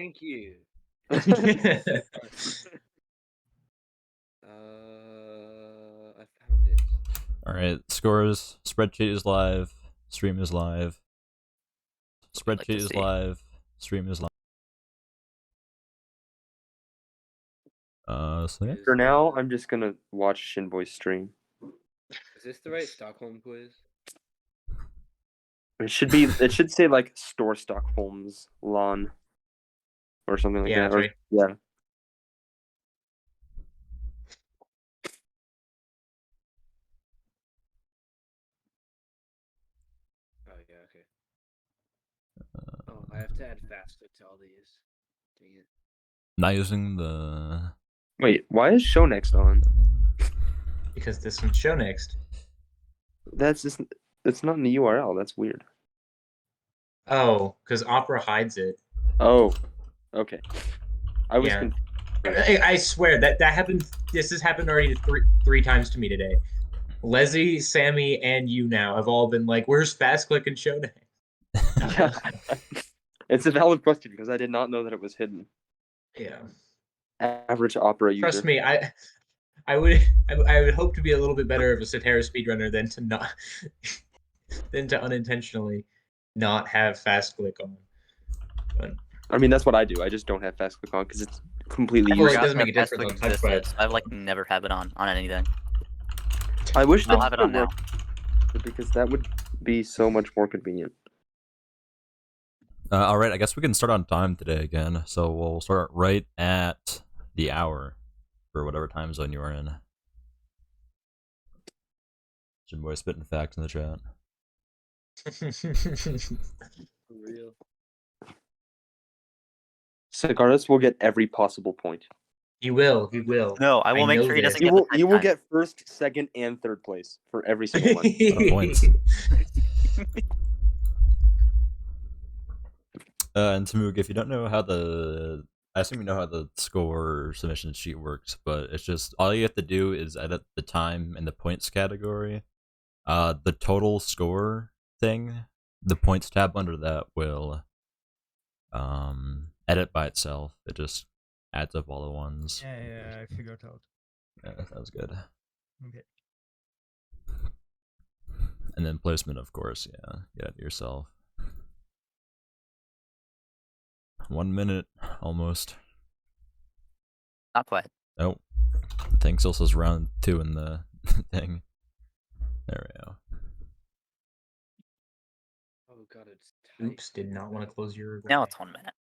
Thank you. I found it. Alright, scores. Spreadsheet is live. Stream is live. Spreadsheet is live. Stream is live. So yeah. For now, I'm just gonna watch Shinboy's stream. Is this the right Stockholm quiz? It should be. It should say like Store Stockholm's lawn, or something like that. That's right. Yeah. Oh yeah, okay. Oh, I have to add fast click to all these. Dang it. Not using the. Wait, why is Show Next on? Because this one's Show Next. That's just. It's not in the URL. That's weird. Oh, because Opera hides it. Oh, okay. I was. Yeah. I swear that happened. This has happened already three times to me today. Leslie, Sammy, and you now have all been like, "Where's Fast Click and Show Next?" It's a valid question because I did not know that it was hidden. Yeah. Average Opera user. Trust me, I would hope to be a little bit better of a Seterra speedrunner than to unintentionally not have Fast Click on. But I mean, that's what I do. I just don't have Fast Click on because it's completely well, it useless. doesn't make a difference on touch buttons. I've like never had it on anything. I wish I'll that have it on now. because that would be so much more convenient. Alright, I guess we can start on time today again. So we'll start right at the hour for whatever time zone you are in. Jimboy spitting facts in the chat. For real. Cigaris will get every possible point. He will. He will. No, I will make know sure he this. doesn't You get will. the You will time. get first, second, and third place for every single one. Points. And Tamug, if you don't know how I assume you know how the score submission sheet works, but it's just all you have to do is edit the time in the points category. The total score thing, the points tab under that will edit by itself. It just adds up all the ones. Yeah, I figured out. Yeah, that sounds good. Okay. And then placement, of course, yeah, get it yourself. 1 minute, almost. Not quite. Nope. The thing still says round 2 in the thing. There we go. Oh god, it's tight. Oops, did not want to close your. Now it's 1 minute.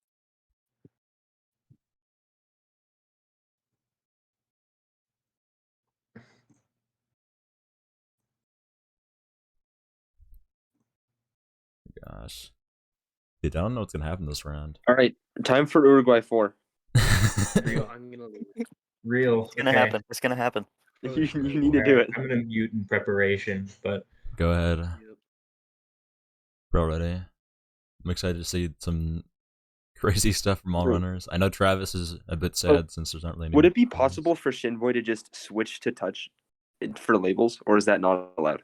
Gosh. Dude, I don't know what's gonna happen this round. All right, time for Uruguay 4. Real, I'm gonna lose. Real. It's gonna happen. It's gonna happen. You need to do it. I'm gonna mute in preparation, but Go ahead. Yep. Bro, ready? I'm excited to see some crazy stuff from all runners. I know Travis is a bit sad since there's not really any Would it be runs. possible for Shinboy to just switch to touch for labels, or is that not allowed?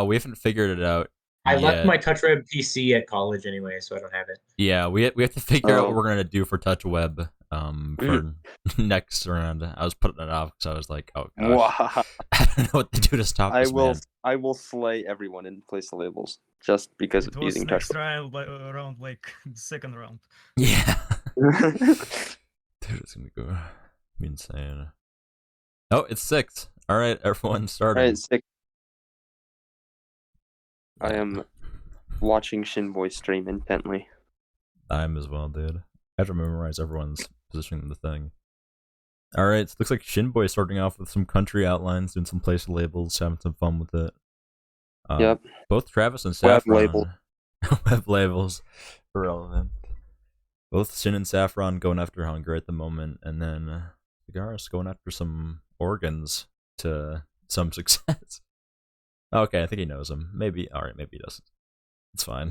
We haven't figured it out. I yet. left my TouchWeb PC at college anyway, so I don't have it. Yeah, we have to figure out what we're gonna do for TouchWeb for next round. I was putting it off because I was like, oh gosh, Wow. I don't know what to do to stop this man. I will slay everyone and place the labels just because It of was using next touch. round, like second round. Yeah. Dude, it's gonna go be insane. Oh, it's 6. All right, everyone starting. All right, 6. I am watching Shinboy stream intently. I am as well, dude. I have to memorize everyone's positioning in the thing. Alright, so it looks like Shinboy starting off with some country outlines, doing some place labels, having some fun with it. Yep. Both Travis and Web Saffron. label. Web labels. Irrelevant. Both Shin and Saffron going after Hunger at the moment, and then Cigaris going after some organs to some success. Okay, I think he knows him. Maybe, alright, maybe he doesn't. It's fine.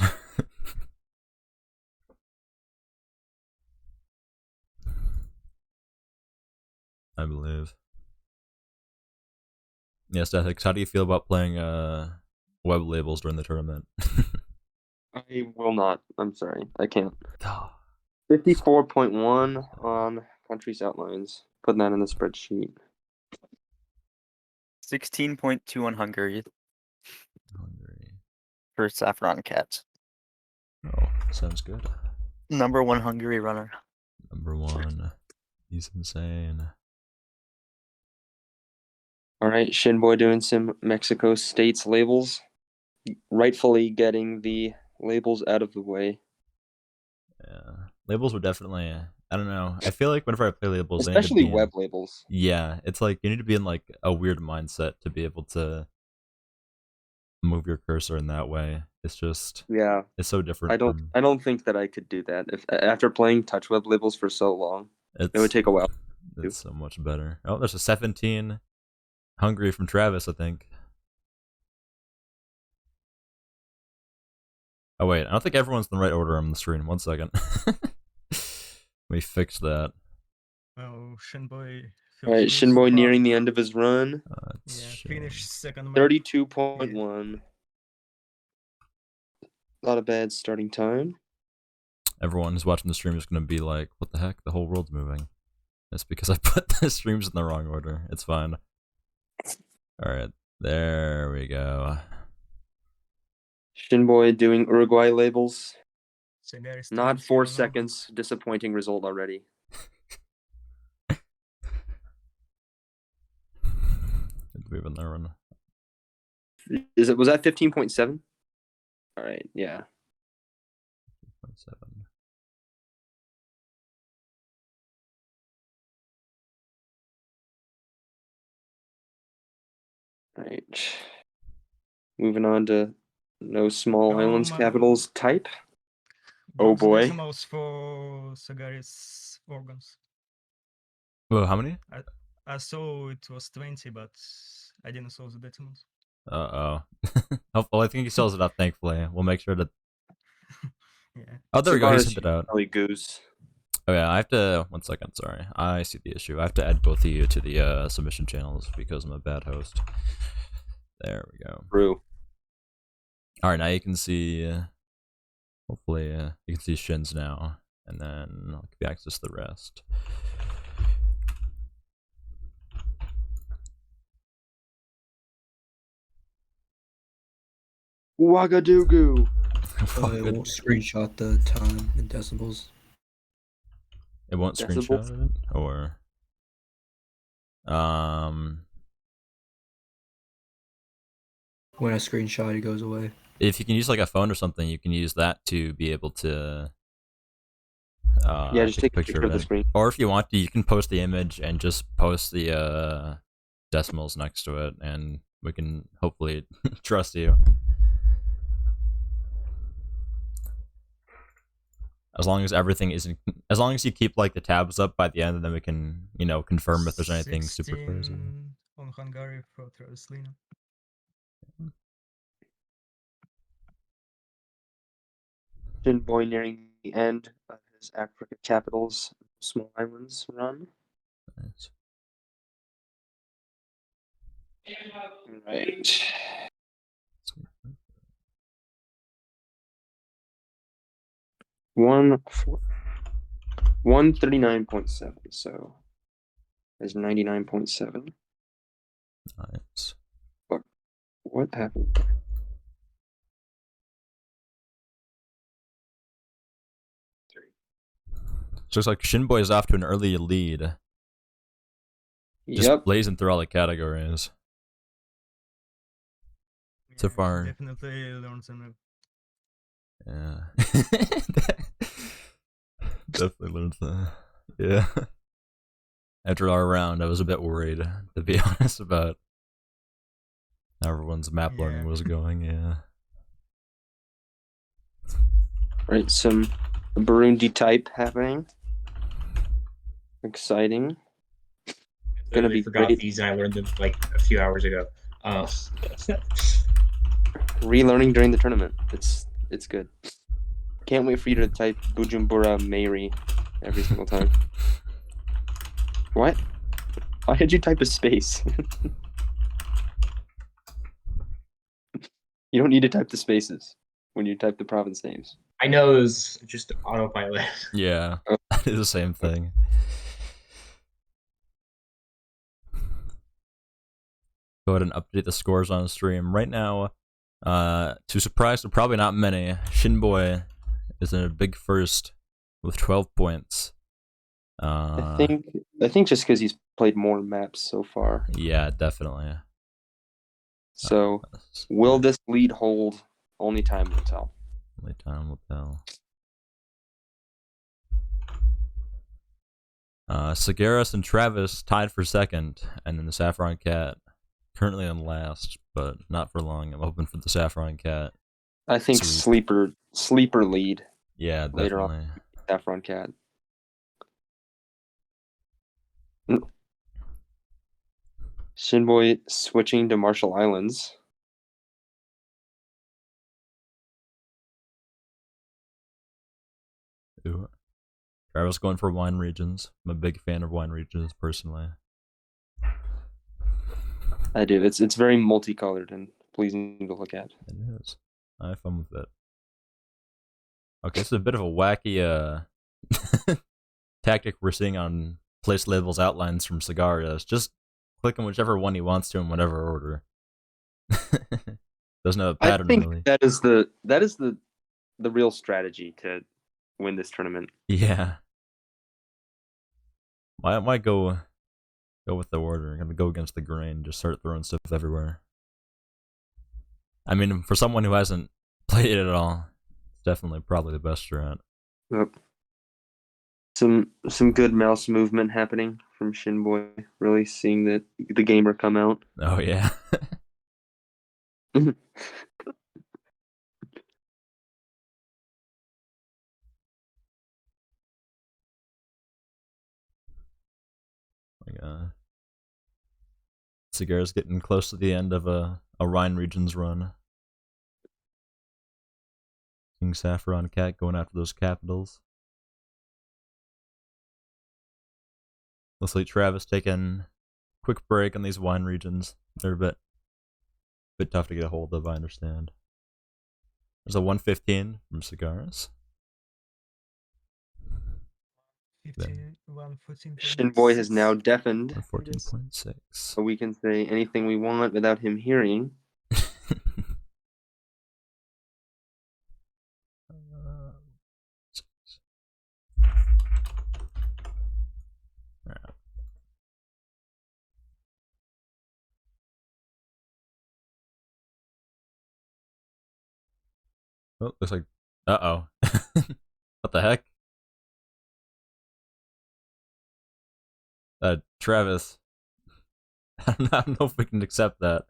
I believe. Yes, Ethics, how do you feel about playing web labels during the tournament? I will not. I'm sorry. I can't. 54.1 on countries outlines. Putting that in the spreadsheet. 16.2 on Hungary Hungary. for Saffron Cats. Oh, sounds good. Number 1 Hungary runner. Number 1. He's insane. All right, Shinboy doing some Mexico States labels. Rightfully getting the labels out of the way. Yeah. Labels were definitely, I don't know. I feel like whenever I play labels, I need to Especially be in- web labels. Yeah, it's like you need to be in like a weird mindset to be able to move your cursor in that way. It's just, Yeah. it's so different. I don't think that I could do that. If after playing touch web labels for so long, it would take a while. It's so much better. Oh, there's a 17 Hungary from Travis, I think. Oh wait, I don't think everyone's in the right order on the screen. 1 second. We fixed that. Oh, Shinboy. All right, Shinboy nearing the end of his run. Yeah, finished second. 32.1. Not a bad starting time. Everyone who's watching the stream is going to be like, what the heck? The whole world's moving. It's because I put the streams in the wrong order. It's fine. Alright, there we go. Shinboy doing Uruguay labels. Segaris Not 4 21 on. seconds. Disappointing result already. Moving there one. Was that 15.7? All right, yeah. 7. All right. Moving on to no small islands capitals type. Oh Box boy. decimals for Segaris organs. Whoa, how many? I saw it was 20, but I didn't saw the decimals. Uh-oh. Well, I think he sells it up, thankfully. We'll make sure to... Yeah. Oh, there we go. He sent Cigaris it out. Holy goose. Oh, yeah, I have to... 1 second, sorry. I see the issue. I have to add both of you to the submission channels because I'm a bad host. There we go. True. Alright, now you can see... hopefully, you can see Shins now. And then I'll give you access to the rest. Ouagadougou. It won't screenshot the time in decibels. It won't Decibels? screenshot it? Or... When I screenshot, it goes away. If you can use like a phone or something, you can use that to be able to Yeah, just take a picture of the it. screen. Or if you want to, you can post the image and just post the decimals next to it, and we can hopefully trust you. As long as everything isn't, as long as you keep like the tabs up by the end, and then we can, you know, confirm if there's anything super crazy. 16 on Hungary for Travis Lina. Shinboy nearing the end of his Africa capitals small islands run. Nice. Right. 139.7, so there's 99.7. Nice. What happened? So it's like Shinboy is off to an early lead. Just Yep. blazing through all the categories. So Yeah, far. Definitely learned some. Yeah. Definitely learned that. Yeah. After our round, I was a bit worried, to be honest, about how everyone's map learning was going, yeah. Right, some Burundi type happening. Exciting. Gonna Literally be forgot great. these. I learned them like a few hours ago. Relearning during the tournament. It's good. Can't wait for you to type Bujumbura Mary every single time. What? Why did you type a space? You don't need to type the spaces when you type the province names. I know it was just autopilot. Yeah, I do the same thing. Go ahead and update the scores on the stream right now. To surprise, but probably not many, Shinboy is in a big first with 12 points. I think just because he's played more maps so far. Yeah, definitely. So, will this lead hold? Only time will tell. Only time will tell. Sagaris and Travis tied for second, and then the Saffron Cat currently on last, but not for long. I'm hoping for the Saffron Cat. I think sleeper lead. Yeah, definitely. Later on, Saffron Cat. Shinboy switching to Marshall Islands. Ooh. Travis going for wine regions. I'm a big fan of wine regions personally. I do. It's very multicolored and pleasing to look at. It is. I have fun with it. Okay, this is a bit of a wacky tactic we're seeing on place labels outlines from Sagarias. Just click on whichever one he wants to in whatever order. Doesn't have a pattern. I think really. that is the real strategy to win this tournament. Yeah. Why go with the order? I'm gonna go against the grain. Just start throwing stuff everywhere. I mean, for someone who hasn't played it at all, it's definitely probably the best strat. Yep. Some good mouse movement happening from Shinboy. Really seeing the gamer come out. Oh yeah. Cigar's getting close to the end of a Rhine Regions run. King Saffron Cat going after those capitals. Looks like Travis taking a quick break on these wine regions. They're a bit tough to get a hold of, I understand. There's a 115 from Cigars. 114. Shinboy has now deafened. 14.6. So we can say anything we want without him hearing. Oh, looks like. Uh-oh. What the heck? Travis. I don't know if we can accept that.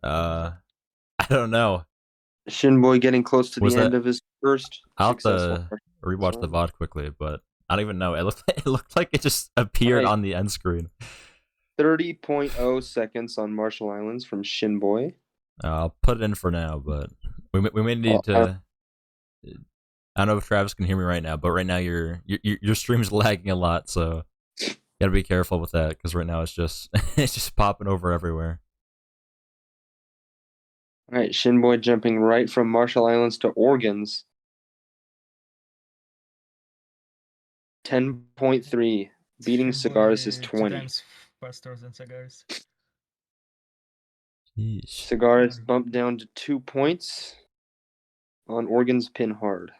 I don't know. Shinboy getting close to Was the end that- of his first I'll have successful to rewatch the run. VOD quickly, but I don't even know. It looked like it just appeared Right. on the end screen. 30.0 seconds on Marshall Islands from Shinboy. I'll put it in for now, but we may need to. I don't know if Travis can hear me right now, but right now your stream's lagging a lot, so you gotta be careful with that because right now it's just it's just popping over everywhere. All right, Shinboy jumping right from Marshall Islands to Organs. 10.3, beating Cigars is 20. 2 times faster than Cigars. Yeesh. Cigars bumped down to 2 points on Organs pin hard.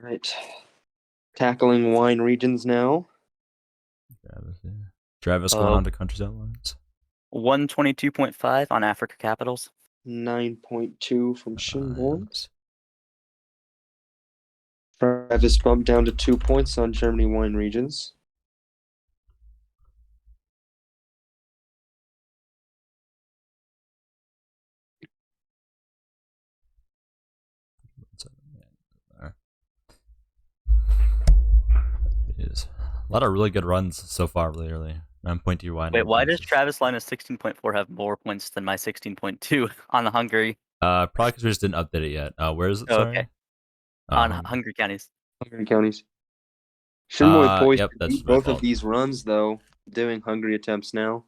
Right. Tackling wine regions now. Travis going on to countries outlines. 122.5 on Africa Capitals. 9.2 from Shinboy. Nice. Travis bumped down to 2 points on Germany wine regions. Jeez. A lot of really good runs so far, really. 9.2 wine. Wait, why does Travis Linus 16.4 have more points than my 16.2 on the Hungary? Probably because we just didn't update it yet. Where is it? Oh, Sorry? okay. On Hungry Counties. Hungry Counties. Shinboy poised Yep, to that's beat my both fault. of these runs, though, doing hungry attempts now.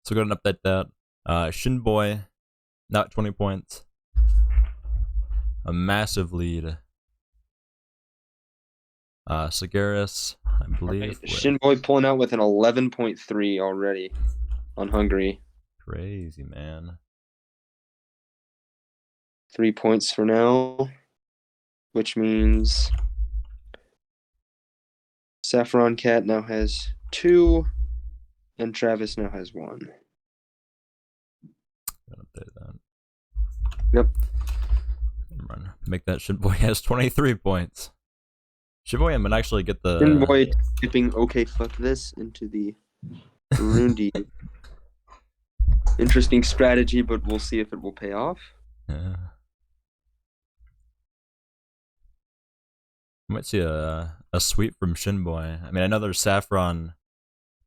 So go ahead and update that. Shinboy, not 20 points. A massive lead. Sagaris, I believe. Right. Shinboy pulling out with an 11.3 already on hungry. Crazy, man. 3 points for now, which means Saffron Cat now has 2, and Travis now has 1. Gotta update that. Yep. Run. Make that Shinboy has 23 points. Shinboy might actually get the. Shinboy typing "okay, fuck this" into the Burundi. Interesting strategy, but we'll see if it will pay off. Yeah. Might see a sweep from Shinboy. I mean, I know there's Saffron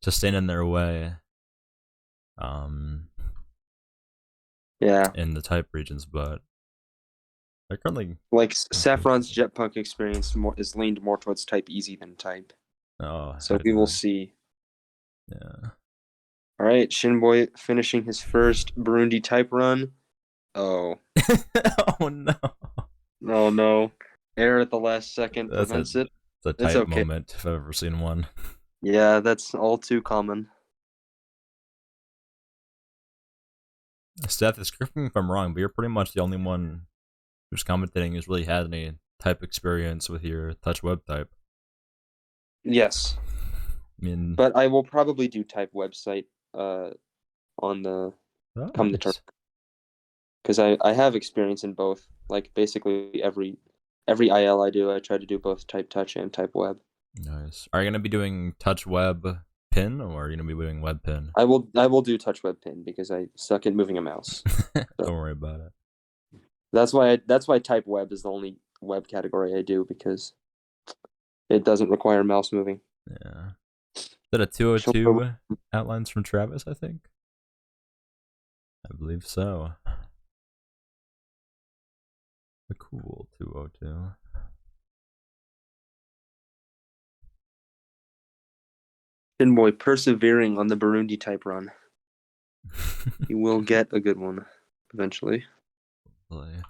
just staying in their way. Yeah. In the type regions, but they're currently like Saffron's Jetpunk experience is leaned more towards type easy than type. So we will see. Yeah. All right, Shinboy finishing his first Burundi type run. Oh. Oh no. Oh no. Error at the last second prevents it. It's a type moment if I've ever seen one. Yeah, that's all too common. Steph, correct me if I'm wrong, but you're pretty much the only one who's commentating who's really had any type experience with your touch web type. Yes. I mean, but I will probably do type website on the come the turn, because I have experience in both. Like basically every IL I do, I try to do both type touch and type web. Nice. Are you gonna be doing touch web pin, or are you gonna be doing web pin? I will do touch web pin because I suck at moving a mouse. Don't worry about it. That's why type web is the only web category I do, because it doesn't require mouse moving. Yeah. Is that a 202 outlines from Travis, I think? I believe so. A cool 202. Shinboy persevering on the Burundi type run. He will get a good one eventually. Hopefully.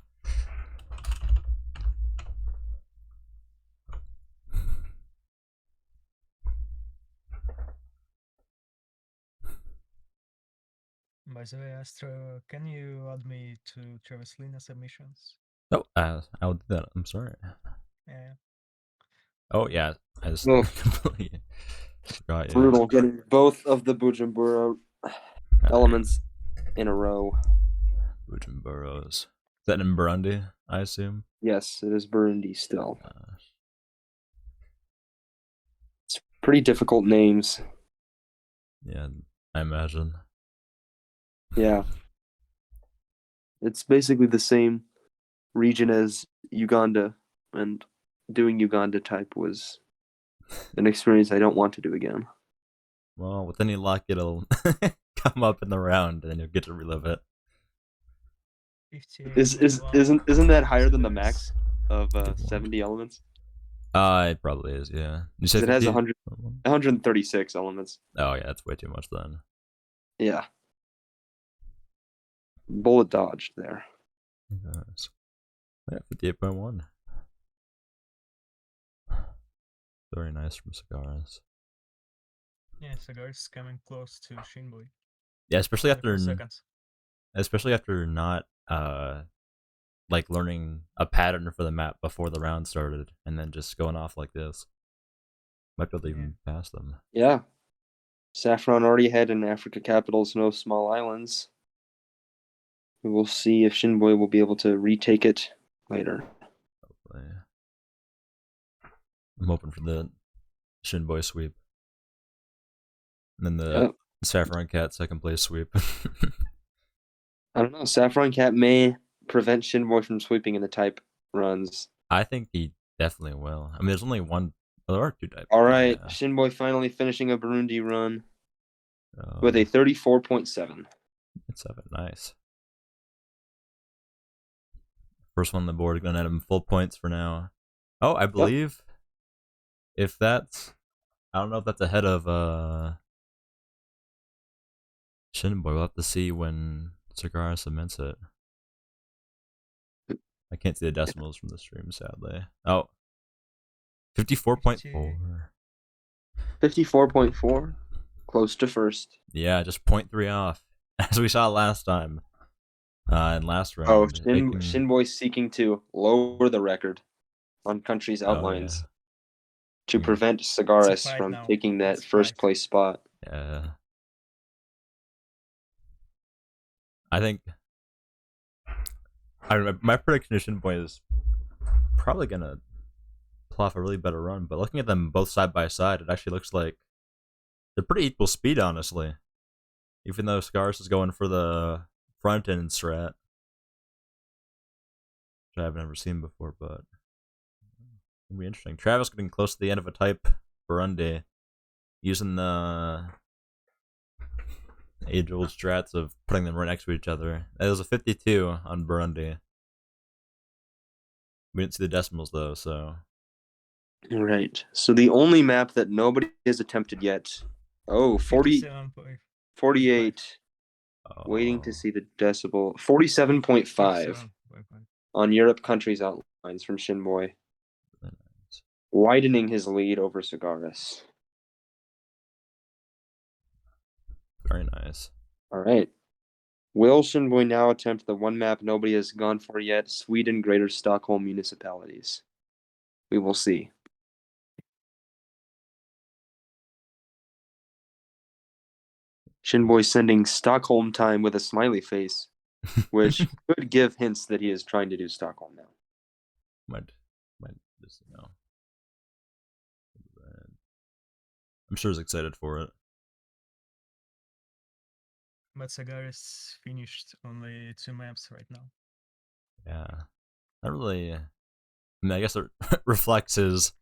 By the way, Astro, can you add me to Travis Lina submissions? Oh, I'll do that. I'm sorry. Yeah. Oh yeah, I just completely forgot. Yeah. Brutal getting both of the Bujumbura elements in a row. Bujumburos. Is that in Burundi, I assume? Yes, it is Burundi still. It's pretty difficult names. Yeah, I imagine. Yeah. It's basically the same region as Uganda, and doing Uganda type was an experience I don't want to do again. Well, with any luck, it'll come up in the round, and then you'll get to relive it. Isn't that higher than the max of 70 elements? It probably is, yeah. You said it has 136 elements. Oh yeah, that's way too much then. Yeah. Bullet dodged there. Nice. Yeah, 58.1. Very nice from Cigars. Yeah, Cigars coming close to Shinboy. Yeah, especially after not like learning a pattern for the map before the round started, and then just going off like this. Might be able to even pass them. Yeah. Saffron already had in Africa capitals, no small islands. We will see if Shinboy will be able to retake it later. Hopefully. I'm hoping for the Shinboy sweep. And then the Saffron Cat second place sweep. I don't know. Saffron Cat may prevent Shinboy from sweeping in the type runs. I think he definitely will. I mean, there's only one. There are two types. All right. Yeah. Shinboy finally finishing a Burundi run with a 34.7. It's 7. Nice. First one on the board, gonna add him full points for now. Oh, I believe if that's, I don't know if that's ahead of Shinboy. We'll have to see when Cigar cements it. I can't see the decimals from the stream, sadly. Oh, 54.4. 54.4. Close to first. Yeah, just 0.3 off, as we saw last time. In last round. Oh, Shinboy seeking to lower the record on countries' Oh, outlines yeah. to prevent Cigaris fight from now. taking that It's a first fight. place spot. Yeah. I think my prediction is Shinboy is probably gonna pull off a really better run, but looking at them both side by side, it actually looks like they're pretty equal speed, honestly. Even though Cigaris is going for the front end strat, which I haven't ever seen before, but it'll be interesting. Travis getting close to the end of a type Burundi, using the age-old strats of putting them right next to each other. It was a 52 on Burundi. We didn't see the decimals though, so. Right. So the only map that nobody has attempted yet. Oh, 48. Waiting to see the decibel. 47.5 on Europe countries outlines from Shinboy. Widening his lead over Cigaris. Very nice. All right. Will Shinboy now attempt the one map nobody has gone for yet? Sweden Greater Stockholm municipalities. We will see. Shinboy sending Stockholm time with a smiley face, which could give hints that he is trying to do Stockholm now. Might just, you know. I'm sure he's excited for it. But Cigaris finished only 2 maps right now. Yeah. Not really. I mean, I guess it reflects his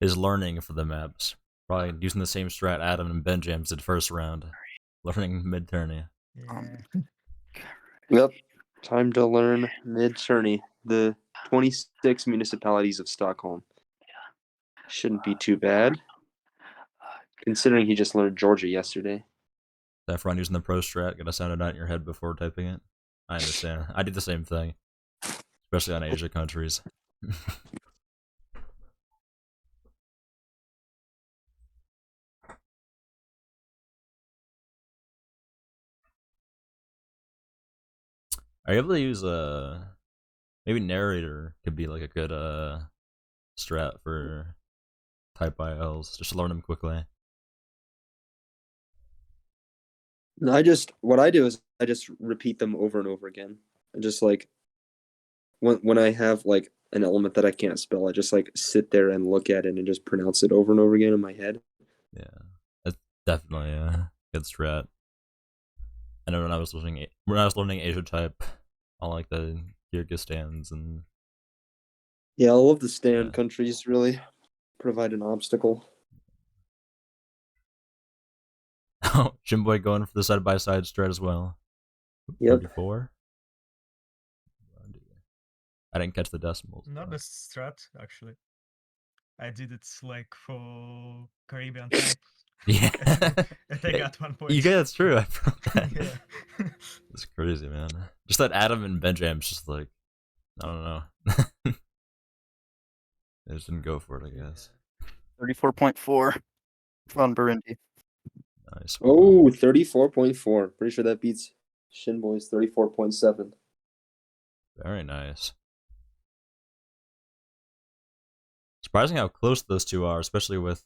learning for the maps. Probably using the same strat Adam and Benjams did first round. Learning mid-tourney. Yeah. Yep. Time to learn mid-tourney. The 26 municipalities of Stockholm. Shouldn't be too bad, considering he just learned Georgia yesterday. Saffron using the pro strat, gotta sound it out in your head before typing it. I understand. I do the same thing. Especially on Asia countries. Are you able to use maybe narrator could be like a good strat for type ILs, just to learn them quickly. What I do is I just repeat them over and over again. I just like when I have like an element that I can't spell, I just like sit there and look at it and just pronounce it over and over again in my head. Yeah, that's definitely a good strat. I know when I was learning Asia type, all like the Kyrgyzstans and all of the stand countries really provide an obstacle. Oh, Shinboy going for the side by side strat as well. Yep. 34. I didn't catch the decimals. Not the strat, actually. I did it like for Caribbean type. Yeah. And I got 1 point. You guys, that's true. I forgot that. Yeah. It's crazy, man. Just that Adam and Benjam's just like, I don't know. They just didn't go for it, I guess. 34.4 on Burundi. Nice. Oh, 34.4. Pretty sure that beats Shinboy's 34.7. Very nice. Surprising how close those two are, especially with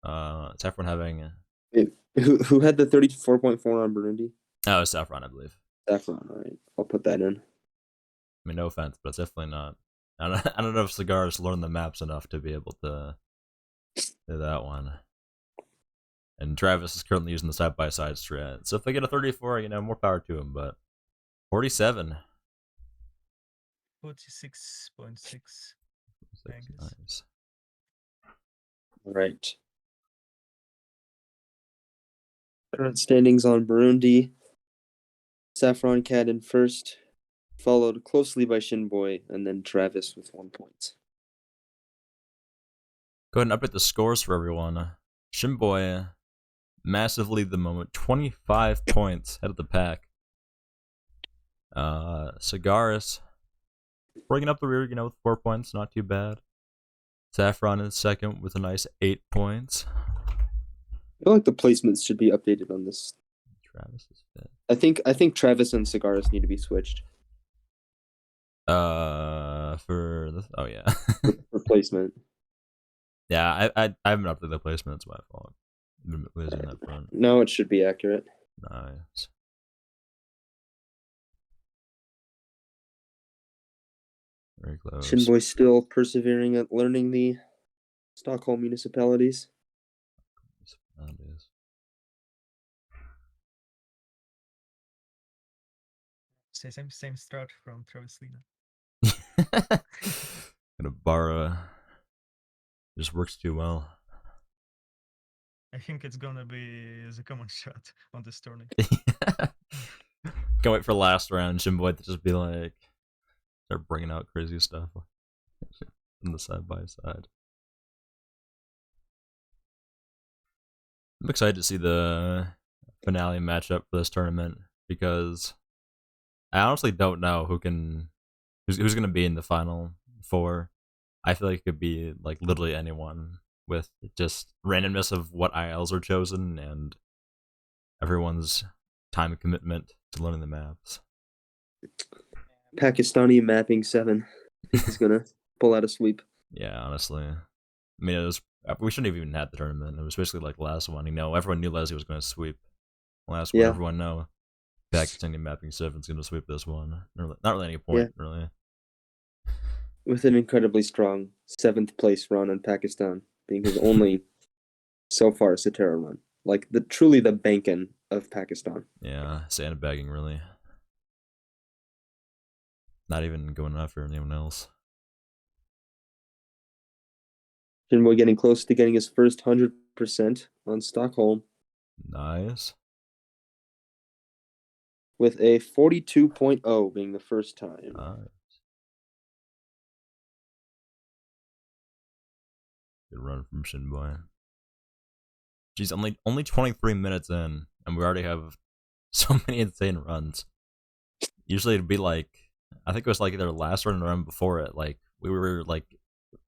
Saffron having. Who had the 34.4 on Burundi? Oh, it's Saffron, I believe. Saffron, all right. I'll put that in. I mean, no offense, but it's definitely not. I don't know if Cigar's learned the maps enough to be able to do that one. And Travis is currently using the side-by-side strat. So if they get a 34, more power to him, but 47. 46.6. Nice. All right. Current standings on Burundi. Saffron Cat in first followed closely by Shinboy and then Travis with 1 point. Go ahead and update the scores for everyone. Shinboy massively the moment, 25 points head of the pack. Cigaris bringing up the rear, with 4 points, not too bad. Saffron in second with a nice 8 points. I feel like the placements should be updated on this. Travis is fifth. I think Travis and Cigaris need to be switched For this, oh yeah, for placement. yeah. I haven't updated the placement. It's my fault. I've been losing that front. No, it should be accurate. Nice. Very close. Shinboy still persevering at learning the Stockholm municipalities. That is. Same start from Travis Lina. Gonna borrow. Just works too well. I think it's gonna be the common shot on this tournament. Can't wait for last round. Shinboy to just be like, start bringing out crazy stuff from the side by side. I'm excited to see the finale matchup for this tournament because I honestly don't know who's gonna be in the final four. I feel like it could be like literally anyone with just randomness of what ILs are chosen and everyone's time and commitment to learning the maps. Pakistani mapping 7 is gonna pull out a sweep. Yeah, honestly. I mean, we shouldn't have even had the tournament. It was basically like the last one. Everyone knew Leslie was going to sweep. Last one, Yeah. everyone know Pakistani mapping 7 is going to sweep this one. Not really any point, really. With an incredibly strong 7th place run on Pakistan, being his only so far Seterra run. Like truly the banking of Pakistan. Yeah, sandbagging really. Not even going after anyone else. Shinboy getting close to getting his first 100% on Stockholm Nice. with a 42.0 being the first time. Nice. Good run from Shinboy. Geez, only 23 minutes in, and we already have so many insane runs. Usually it'd be like, I think it was like either last run or the run before it, like we were like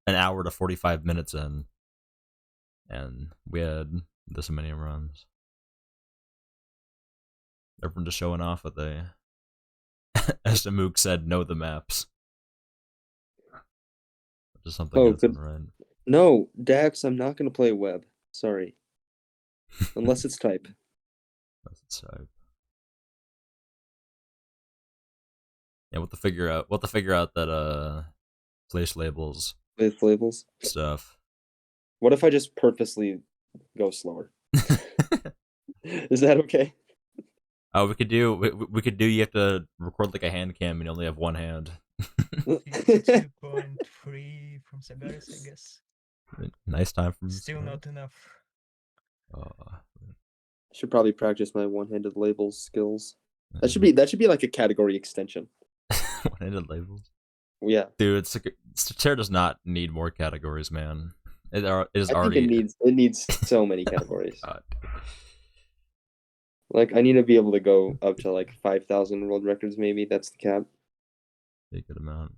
an hour to 45 minutes in, and we had this many runs. Everyone just showing off what they, as the Mook said, know the maps. Just something Oh, that's good. right. No, Dax, I'm not going to play web. Sorry. Unless it's type. That's type. Yeah, we'll have to figure out that place labels With labels. stuff. What if I just purposely go slower? Is that okay? Oh, we could do. You have to record like a hand cam and you only have one hand. 2.3 from Sagaris, I guess. Nice time from. Still not enough. Should probably practice my one-handed labels skills. That should be like a category extension. One-handed labels. Yeah, Dude, Seterra does not need more categories, man. It is I already. think it needs so many categories. God. Like I need to be able to go up to like 5,000 world records. Maybe that's the cap. A good amount.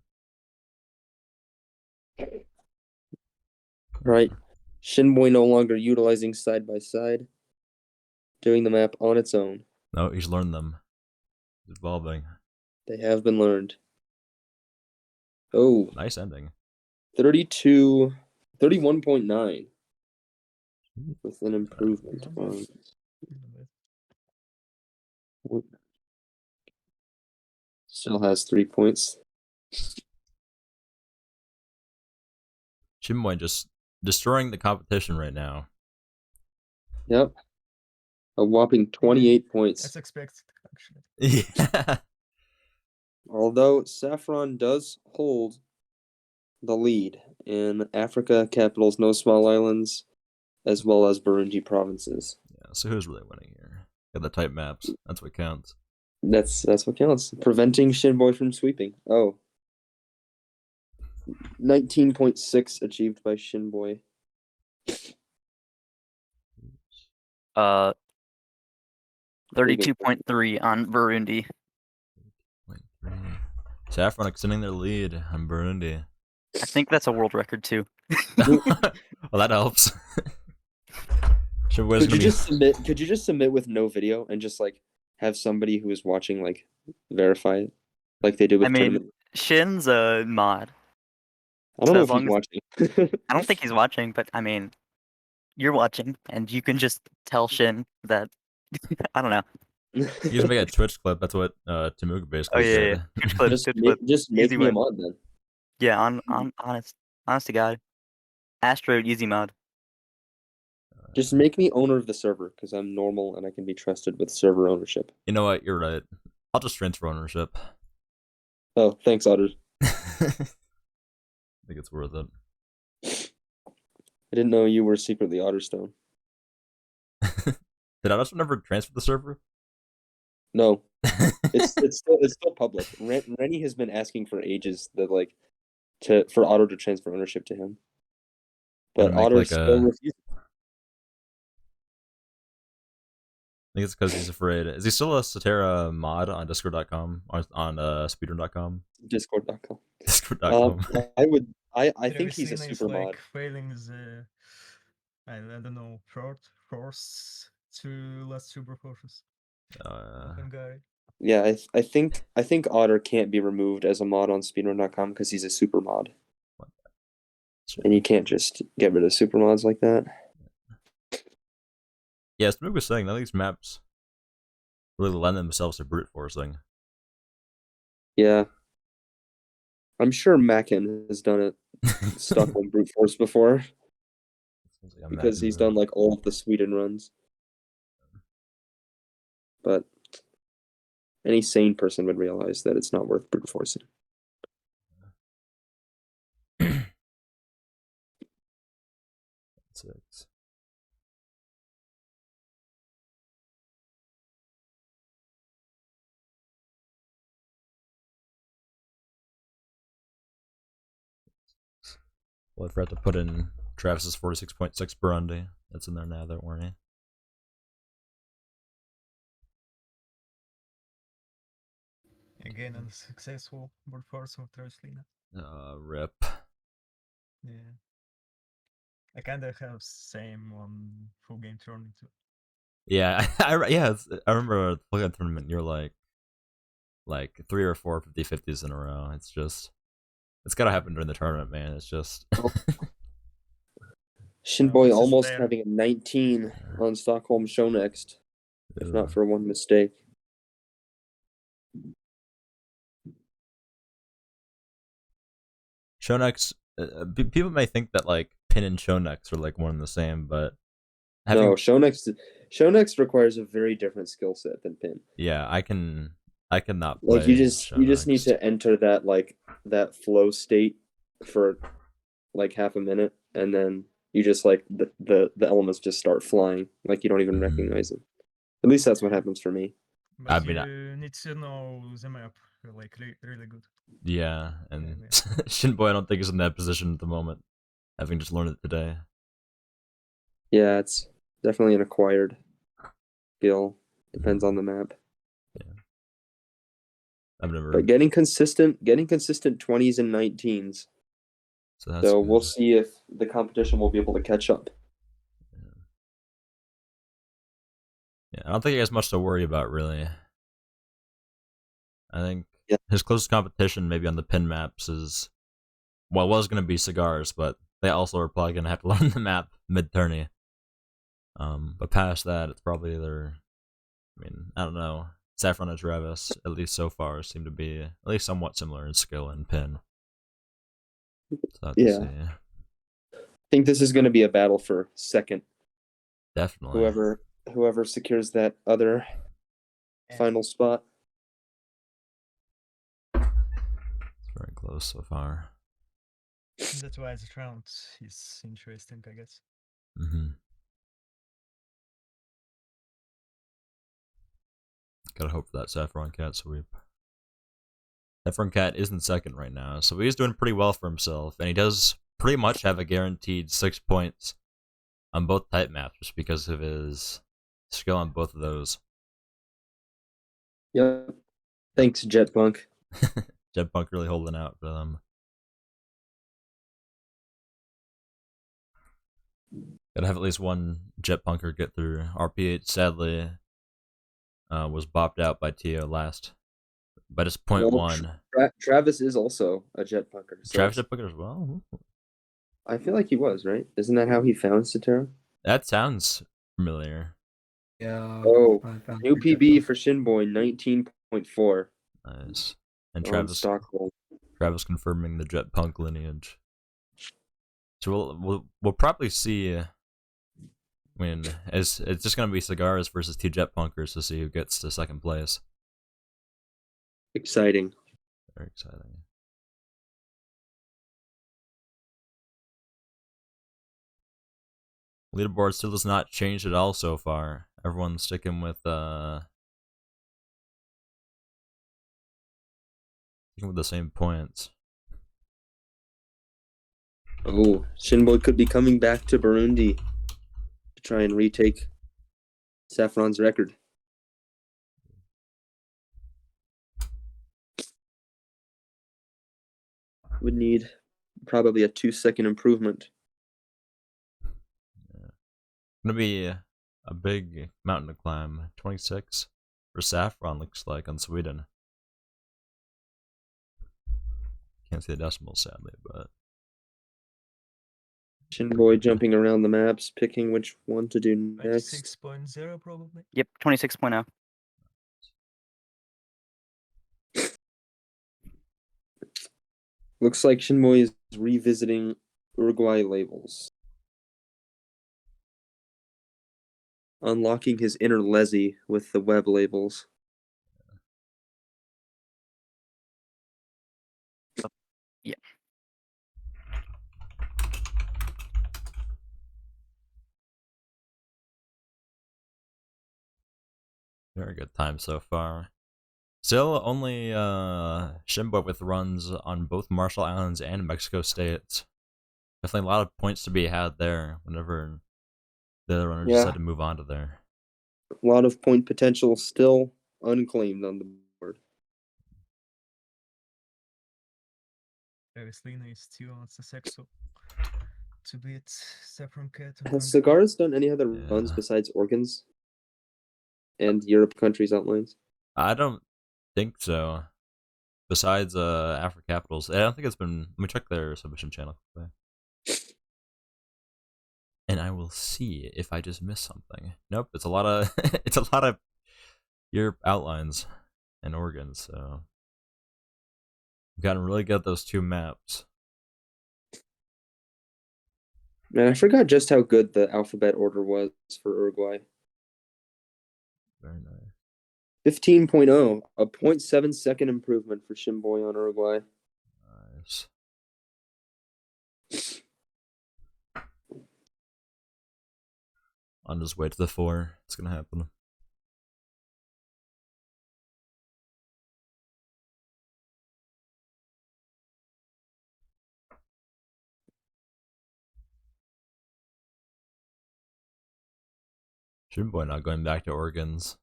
Right. Shinboy no longer utilizing side by side, doing the map on its own. No, he's learned them. He's evolving. They have been learned. Oh, Nice ending. 31.9 with an improvement on. Still has 3 points. Shinboy just destroying the competition right now. Yep. A whopping 28 As points. expected, actually. Yeah. Although Saffron does hold the lead in Africa, capitals, no small islands, as well as Burundi provinces. Yeah. So who's really winning here? Got the type maps. That's what counts. That's what counts. Preventing Shinboy from sweeping. Oh. 19.6 achieved by Shinboy. 32.3 on Burundi. Saffron extending their lead on Burundi. I think that's a world record too. Well, that helps. Could you just submit with no video and just like have somebody who is watching like verify it, like they did with I mean, tournament? Shin's a mod. I don't so know as if he's long watching. I don't think he's watching, but I mean, you're watching, and you can just tell Shin that. I don't know. You just make a Twitch clip. That's what Tamuga Oh basically yeah, said. Twitch clip, just Twitch make, clip. just make Easy me a win. mod then. Yeah, on honest to God, Astro easy mod. Just make me owner of the server because I'm normal and I can be trusted with server ownership. You know what? You're right. I'll just transfer ownership. Oh, thanks, Otter. I think it's worth it. I didn't know you were secretly Otterstone. Did I also never transfer the server? No, it's still public. Rennie has been asking for ages that like for Otter to transfer ownership to him, but make Otter like still a- refuses. I think it's because he's afraid. Is he still a Seterra mod on Discord.com or on Speedrun.com? Discord.com. Discord.com. I think he's a Travis Lina is super mod. like failing the I don't know force to last super forces. Hungary. Yeah, I think Otter can't be removed as a mod on Speedrun.com because he's a super mod, and you can't just get rid of super mods like that. Yeah, Smug was saying none of these maps really lend themselves to brute forcing. Yeah, I'm sure Mackin has done it Stockholm brute force before because he's done like all of the Sweden runs. But any sane person would realize that it's not worth brute forcing. Six. Well, I forgot to put in Travis's 46.6 Burundi. That's in there now, don't worry. Again, unsuccessful brute force of Travis Lina. Rip. Yeah. I kinda have same on full game tournament too. Yeah, I remember looking at the tournament. You're like 3 or 4 50-50s in a row. It's gotta happen during the tournament, man. It's just Shinboy this is almost there. having a 19 on Stockholm show next, if Ugh. not for one mistake. Shonex. People may think that like Pin and Shonex are like one and the same, but No, Shonex requires a very different skill set than Pin. Yeah, I cannot play. Like you just need to enter that flow state for like half a minute, and then you just like the elements just start flying, like you don't even recognize them. At least that's what happens for me. But you need to know the map like really good. Yeah, and Shinboy I don't think is in that position at the moment, having just learned it today. Yeah, it's definitely an acquired skill. Depends on the map. Yeah. I've never. But getting consistent 20s and 19s. So we'll see if the competition will be able to catch up. Yeah, I don't think he has much to worry about, really. I think his closest competition, maybe on the pin maps, is was going to be Cigars, but they also are probably going to have to learn the map mid-tourney. But past that, it's probably either. I mean, I don't know. Saffron and Travis, at least so far, seem to be at least somewhat similar in skill and pin. So Yeah. I think this is going to be a battle for second. Definitely. Whoever secures that other final spot. It's very close so far. That's why this round is interesting, I guess. Gotta hope for that Saffron Cat sweep. Saffron Cat isn't second right now, so he's doing pretty well for himself, and he does pretty much have a guaranteed 6 points on both type maps just because of his skill on both of those. Yep. Thanks, Jetpunk. Jetpunk really holding out for them. Gotta have at least one Jetpunker get through. RPH sadly was bopped out by Tio last. But it's 0.1. Travis is also a Jetpunker. So Travis Jetpunker as well? I feel like he was, right? Isn't that how he found Seterra? That sounds familiar. Yeah. Oh, I found new three PB Jetpunks. for Shinboy, 19.4 Nice. And on Travis Stockholm. confirming the Jetpunk lineage. So we'll probably see. I mean, it's just gonna be Cigars versus two Jetpunkers to see who gets to second place. Exciting. Very exciting. Leaderboard still has not changed at all so far. Everyone's sticking with the same points. Oh, Shinboy could be coming back to Burundi to try and retake Saffron's record. Would need probably a 2-second improvement. Gonna be a big mountain to climb. 26 for Saffron looks like on Sweden. Can't see the decimals sadly, but Shinboy jumping around the maps, picking which one to do next. 26.0 probably. Yep, 26.0. Looks like Shinboy is revisiting Uruguay labels. Unlocking his inner Leslie with the web labels. Yeah. very good time so far. Still only Shimbo with runs on both Marshall Islands and Mexico States. Definitely a lot of points to be had there whenever the other runners decide to move on to there. A lot of point potential still unclaimed on the board. Lina is still on Sesexo to beat Saffron Cat. Has Cigars done any other runs besides Organs and Europe countries outlines? I don't think so. Besides Africa Capitals, I don't think it's been. Let me check their submission channel. And I will see if I just missed something. Nope, it's a lot of it's a lot of Europe outlines and organs. So we've gotten really good at those two maps. Man, I forgot just how good the alphabet order was for Uruguay. Very nice. 15.0, a 0.7 second improvement for Shimboy on Uruguay. Nice. On his way to the 4. It's gonna happen. Shimboy not going back to organs.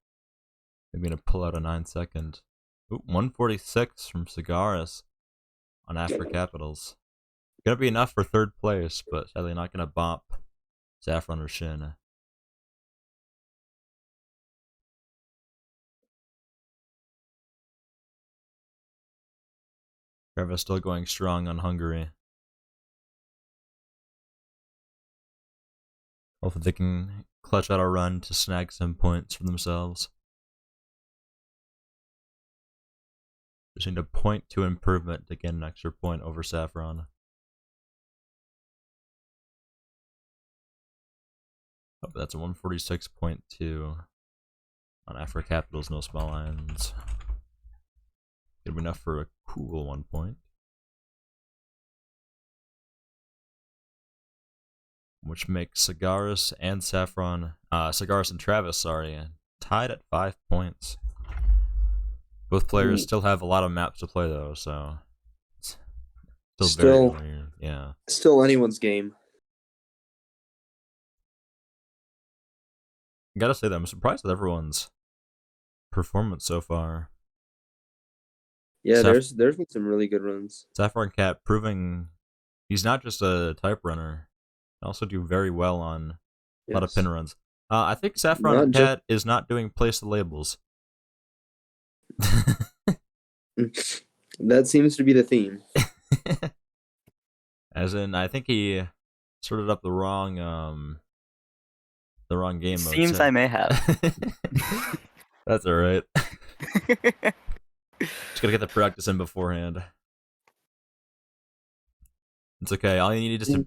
They're gonna pull out a 9-second. Ooh, 146 from Cigaris on Africa Capitals. Gonna be enough for third place, but sadly not gonna bop Saffron or Shin. Travis still going strong on Hungary. Hopefully they can clutch out a run to snag some points for themselves. Just need a 0.2 improvement to get an extra point over Saffron. Oh, that's a 146.2 on Africa Capitals, no small lines. Gonna be enough for a cool 1 point. Which makes Cigaris and Saffron, Cigaris and Travis, sorry, tied at 5 points. Both players still have a lot of maps to play though, so it's still Still- very weird. Yeah. Still anyone's game. I gotta say that I'm surprised with everyone's performance so far. Yeah, Saf- there's been some really good runs. Saffron Cat proving he's not just a type runner. He also do very well on a lot of Yes. pin runs. I think Saffron Not just- Cat is not doing place the labels. That seems to be the theme. As in, I think he sorted up the wrong game mode. Seems set. I may have. That's alright. Just gotta get the practice in beforehand. It's okay. All you need is to.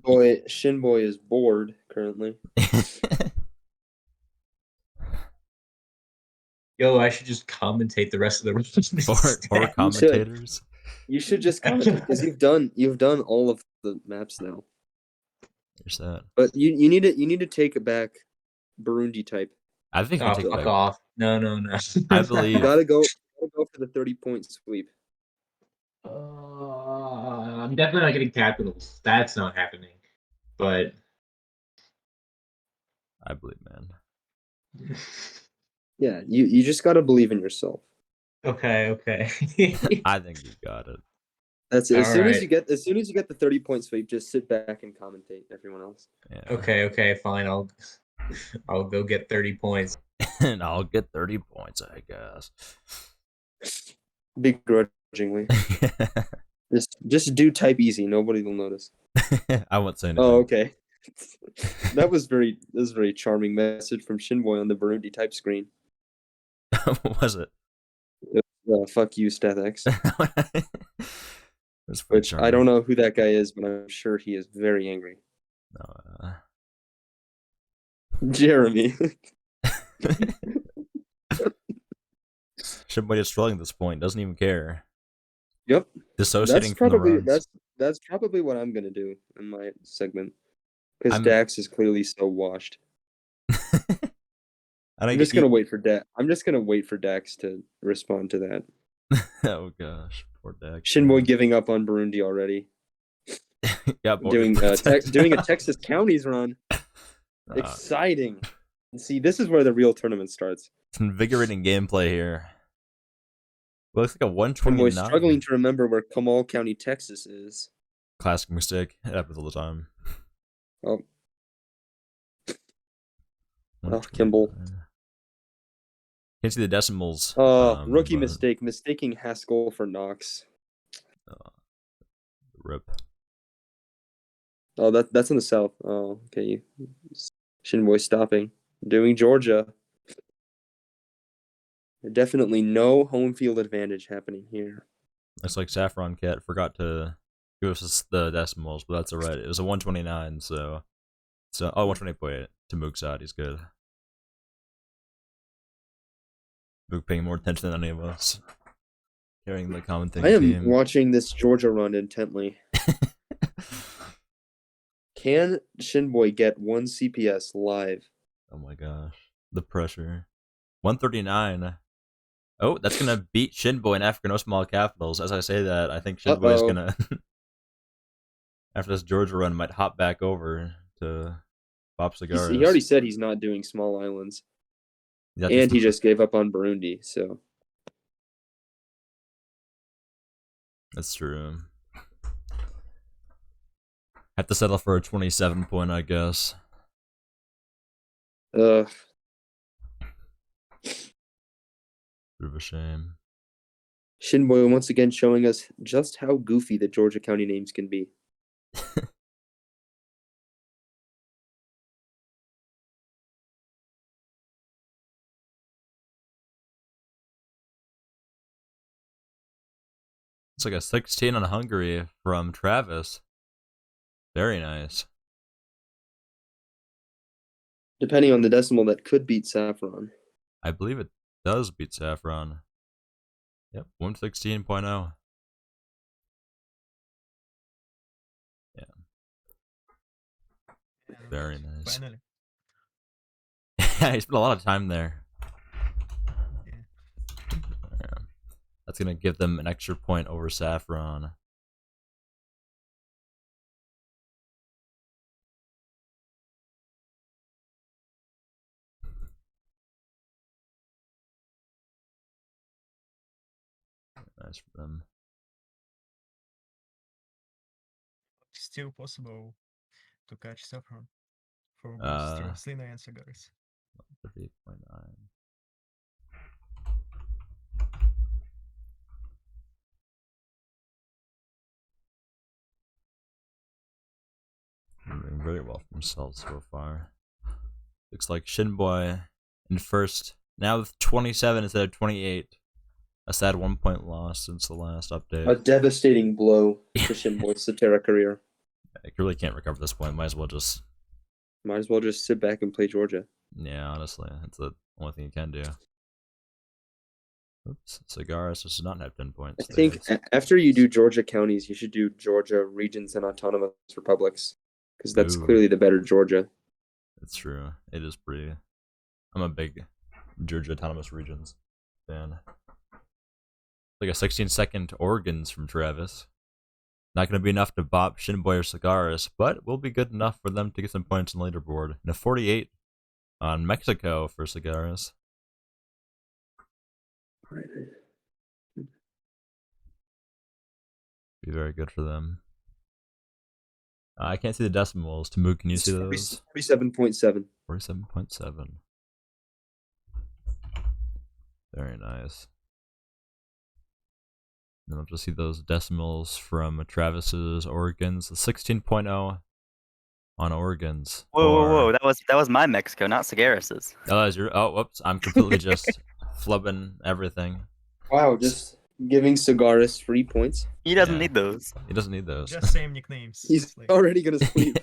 Shinboy is bored currently. Yo, I should just commentate the rest of the rounds. for commentators. You should just comment because you've done all of the maps now. There's that. But you need to take it back Burundi type. I think Oh, we take fuck back. off. No. I believe. You gotta go for the 30-point sweep. I'm definitely not getting capitals. That's not happening. But I believe, man. Yeah, you just gotta believe in yourself. okay. I think you got it. That's it. As All soon as right. you get the 30-point sweep, just sit back and commentate everyone else. Yeah. Okay, fine. I'll go get 30 points. And I'll get 30 points, I guess. Begrudgingly. Just do type easy. Nobody will notice. I won't say anything. Oh, okay. That was very charming message from Shinboy on the Burundi type screen. What was it? Fuck you, StathX. That's pretty Which I don't know who that guy is, but I'm sure he is very angry. No, Jeremy. Shinboy is trolling at this point. Doesn't even care. Yep. Dissociating That's from the probably runs. that's probably what I'm gonna do in my segment. Because I'm- Dax is clearly so washed. I don't I'm get just gonna wait for Dax. I'm just gonna wait for Dax to respond to that. Oh gosh, poor Dax. Shinboy giving up on Burundi already. Got bored Doing of protecting. doing a Texas counties run. Exciting. See, this is where the real tournament starts. It's invigorating gameplay here. Looks like a Shinboy 129. struggling to remember where Comal County, Texas is. Classic mistake. It happens all the time. Oh. Oh, Kimball. Can't see the decimals. Rookie but- mistake, mistaking Haskell for Knox. Rip. Oh, that's in the south. Oh, okay. Shinboy stopping. Doing Georgia. Definitely no home field advantage happening here. Looks like Saffron Cat forgot to give us the decimals, but that's alright. It was a 129, so 128 to Mook's side. He's good. Mook paying more attention than any of us. Carrying the commentating I am team. watching this Georgia run intently. Can Shinboy get 1 CPS live? Oh my gosh. The pressure. 139. Oh, that's going to beat Shinboy in Africa No Small Capitals. As I say that, I think Shinboy is going to, after this Georgia run, might hop back over to Bob Cigaris. He already said he's not doing small islands. And he just gave up on Burundi, so. That's true. Have to settle for a 27 point, I guess. Ugh. Bit of a shame. Shinboy once again showing us just how goofy the Georgia County names can be. It's like a 16 on Hungary from Travis. Very nice. Depending on the decimal, that could beat Saffron. I believe it does beat Saffron. Yep, 116.0. Yeah. Very nice. Finally. Yeah, he spent a lot of time there. Yeah. Yeah. That's gonna give them an extra point over Saffron. Nice for them. Still possible to catch Saffron for both Lina and Sagaris. 38.9. Doing very well for themselves so far. Looks like Shinboy in first, now with 27 instead of 28. A sad 1 point loss since the last update. A devastating blow for Shinboy's Seterra career. I really can't recover this point. Might as well just sit back and play Georgia. Yeah, honestly, that's the only thing you can do. Oops, Sagaris does not have 10 points. I think after you do Georgia counties, you should do Georgia regions and autonomous republics, because that's clearly the better Georgia. It's true. It is pretty. I'm a big Georgia autonomous regions fan. Like a 16-second Oregon's from Travis. Not going to be enough to bop Shinboy or Sagaris, but will be good enough for them to get some points on the leaderboard. And a 48 on Mexico for Sagaris. Be very good for them. I can't see the decimals. Tamu, can you see those? 47.7. 47.7. Very nice. And I'll just see those decimals from Travis's Oregon's. The 16.0 on Oregon's. Whoa! That was my Mexico, not Sagaris's. Oh, that was your. Oh, whoops! I'm completely just flubbing everything. Wow, just giving Sagaris 3 points. He doesn't need those. He doesn't need those. Just same nicknames. He's already gonna sleep.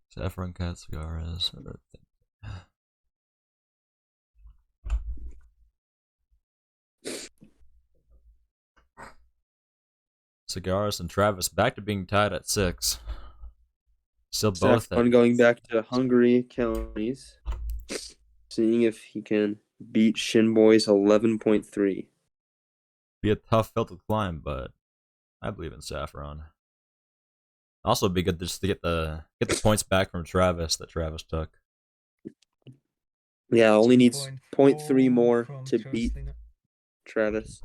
Saffron Cat Sagaris. Sagaris and Travis back to being tied at 6. Still both. Saffron going back to Hungary counties, seeing if he can beat Shinboy's 11.3. Be a tough hill to climb, but I believe in Saffron. Also, be good just to get the points back from Travis that Travis took. Yeah, only needs 0.3 more to beat Travis.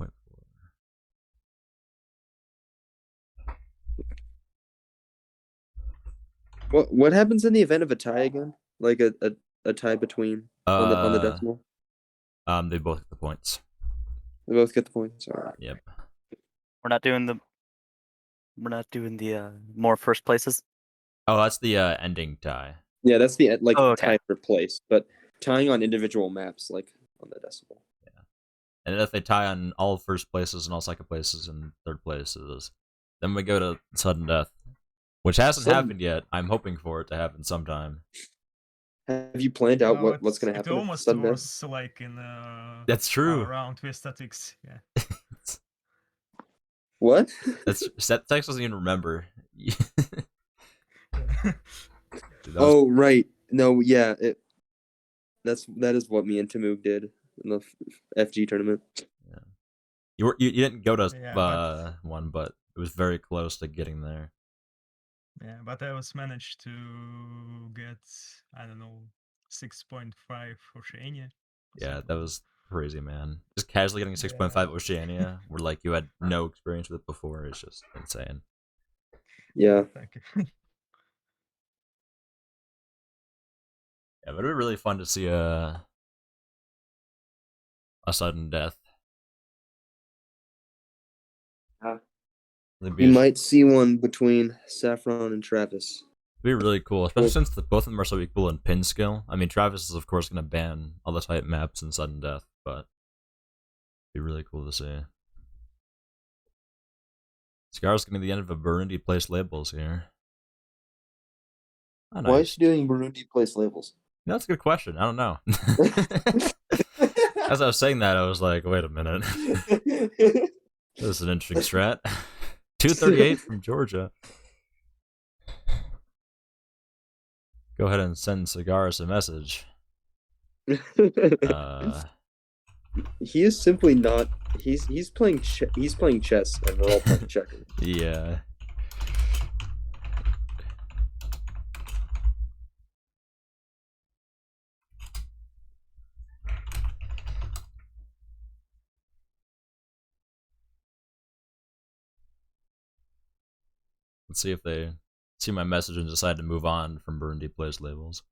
What happens in the event of a tie again? Like a tie between on the decimal? They both get the points. They both get the points. All right. Yep. We're not doing the more first places. Oh, that's the ending tie. Yeah, that's the tie for place, but tying on individual maps, like on the decimal. Yeah. And if they tie on all first places and all second places and third places, then we go to sudden death, which hasn't happened yet. I'm hoping for it to happen sometime. Have you planned out what's going to happen? It almost was like in that's true. Around with statics, yeah. What? Text doesn't even remember. Oh right, no, yeah, that is what me and Tamu did in the FG tournament. Yeah, you didn't go to one, but it was very close to getting there. Yeah, but I was managed to get 6.5 Oceania. Yeah, that was crazy, man. Just casually getting a 6.5 Oceania, where like you had no experience with it before, it's just insane. Yeah. Thank you. Yeah, but it'd be really fun to see a sudden death. You might see one between Saffron and Travis. It'd be really cool, especially since both of them are so equal in pin skill. I mean, Travis is of course going to ban all the type maps in sudden death, but it'd be really cool to see. Scar's going to be the end of a Burundi place labels here. Oh, nice. Why is she doing Burundi place labels? No, that's a good question. I don't know. As I was saying that, I was like, wait a minute. This is an interesting strat. 238 from Georgia. Go ahead and send Sagaris a message. he is simply not. He's playing chess, and we're all playing checkers. Yeah. Let's see if they see my message and decide to move on from Burundi plays labels.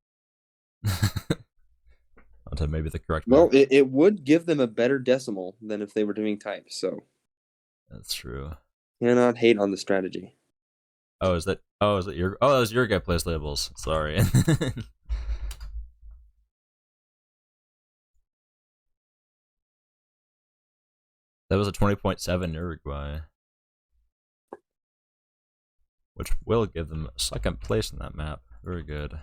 Onto maybe the correct. Well, it would give them a better decimal than if they were doing types. So that's true. Cannot hate on the strategy. Oh, is that your? Oh, that was your guy plays labels. Sorry. That was a 20.7 Uruguay, which will give them a second place in that map. Very good.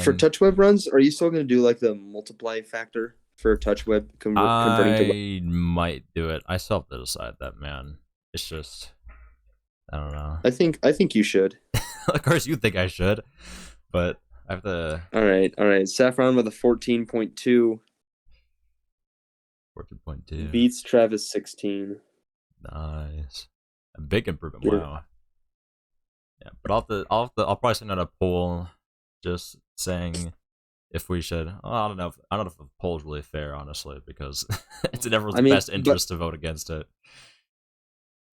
For touch web runs, are you still going to do like the multiply factor for touch web converting to web? I might do it. I still have to decide that, man. It's just, I don't know. I think you should. Of course, you think I should, but I have to. All right. Saffron with a 14.2. 14.2 beats Travis 16. Nice, a big improvement. Yeah. Wow. Yeah, but I'll probably send out a poll, just saying if we should. I don't know if the poll is really fair, honestly, because it's in everyone's best interest to vote against it.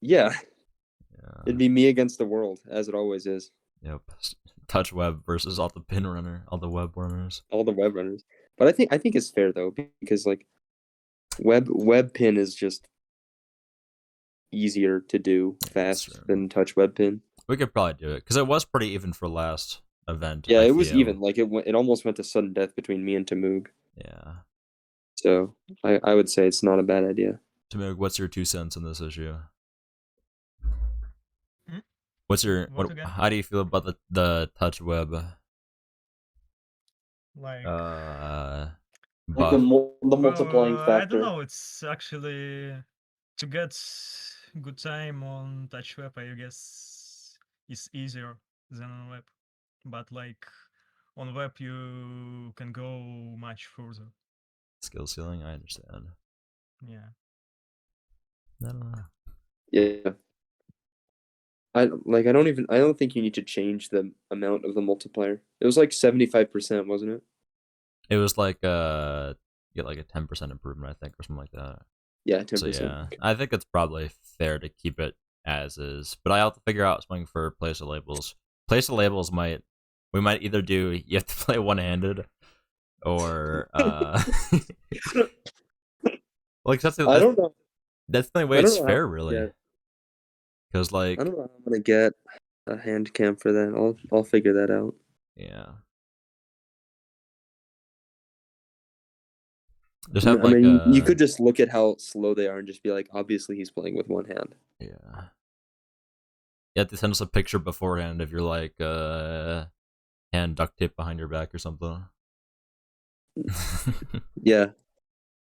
Yeah. It'd be me against the world, as it always is. Yep. Touch web versus all the pin runner, all the web runners. All the web runners. But I think it's fair though, because like web pin is just easier to do fast than touch web pin. We could probably do it because it was pretty even for last event. Yeah, it was even. Like it almost went to sudden death between me and Tamug. Yeah. So I would say it's not a bad idea. Tamug, what's your 2 cents on this issue? What how do you feel about the touch web? Like the the multiplying factor. I don't know. It's actually to get good time on touch web. I guess is easier than on web, but like on web you can go much further. Skill ceiling, I understand. Yeah. I don't know. Yeah. I don't think you need to change the amount of the multiplier. It was like 75%, wasn't it? It was like get like a 10% improvement, I think, or something like that. Yeah, 10%. So yeah, I think it's probably fair to keep it as is. But I have to figure out something for place of labels. Place of labels we might either do you have to play one-handed, or like I don't know. That's the only way it's fair, really. Because like I don't know how I'm gonna get a hand cam for that. I'll figure that out. Yeah. Just have you could just look at how slow they are and just be like, obviously he's playing with one hand. Yeah. You have to send us a picture beforehand if you're like hand duct tape behind your back or something. Yeah.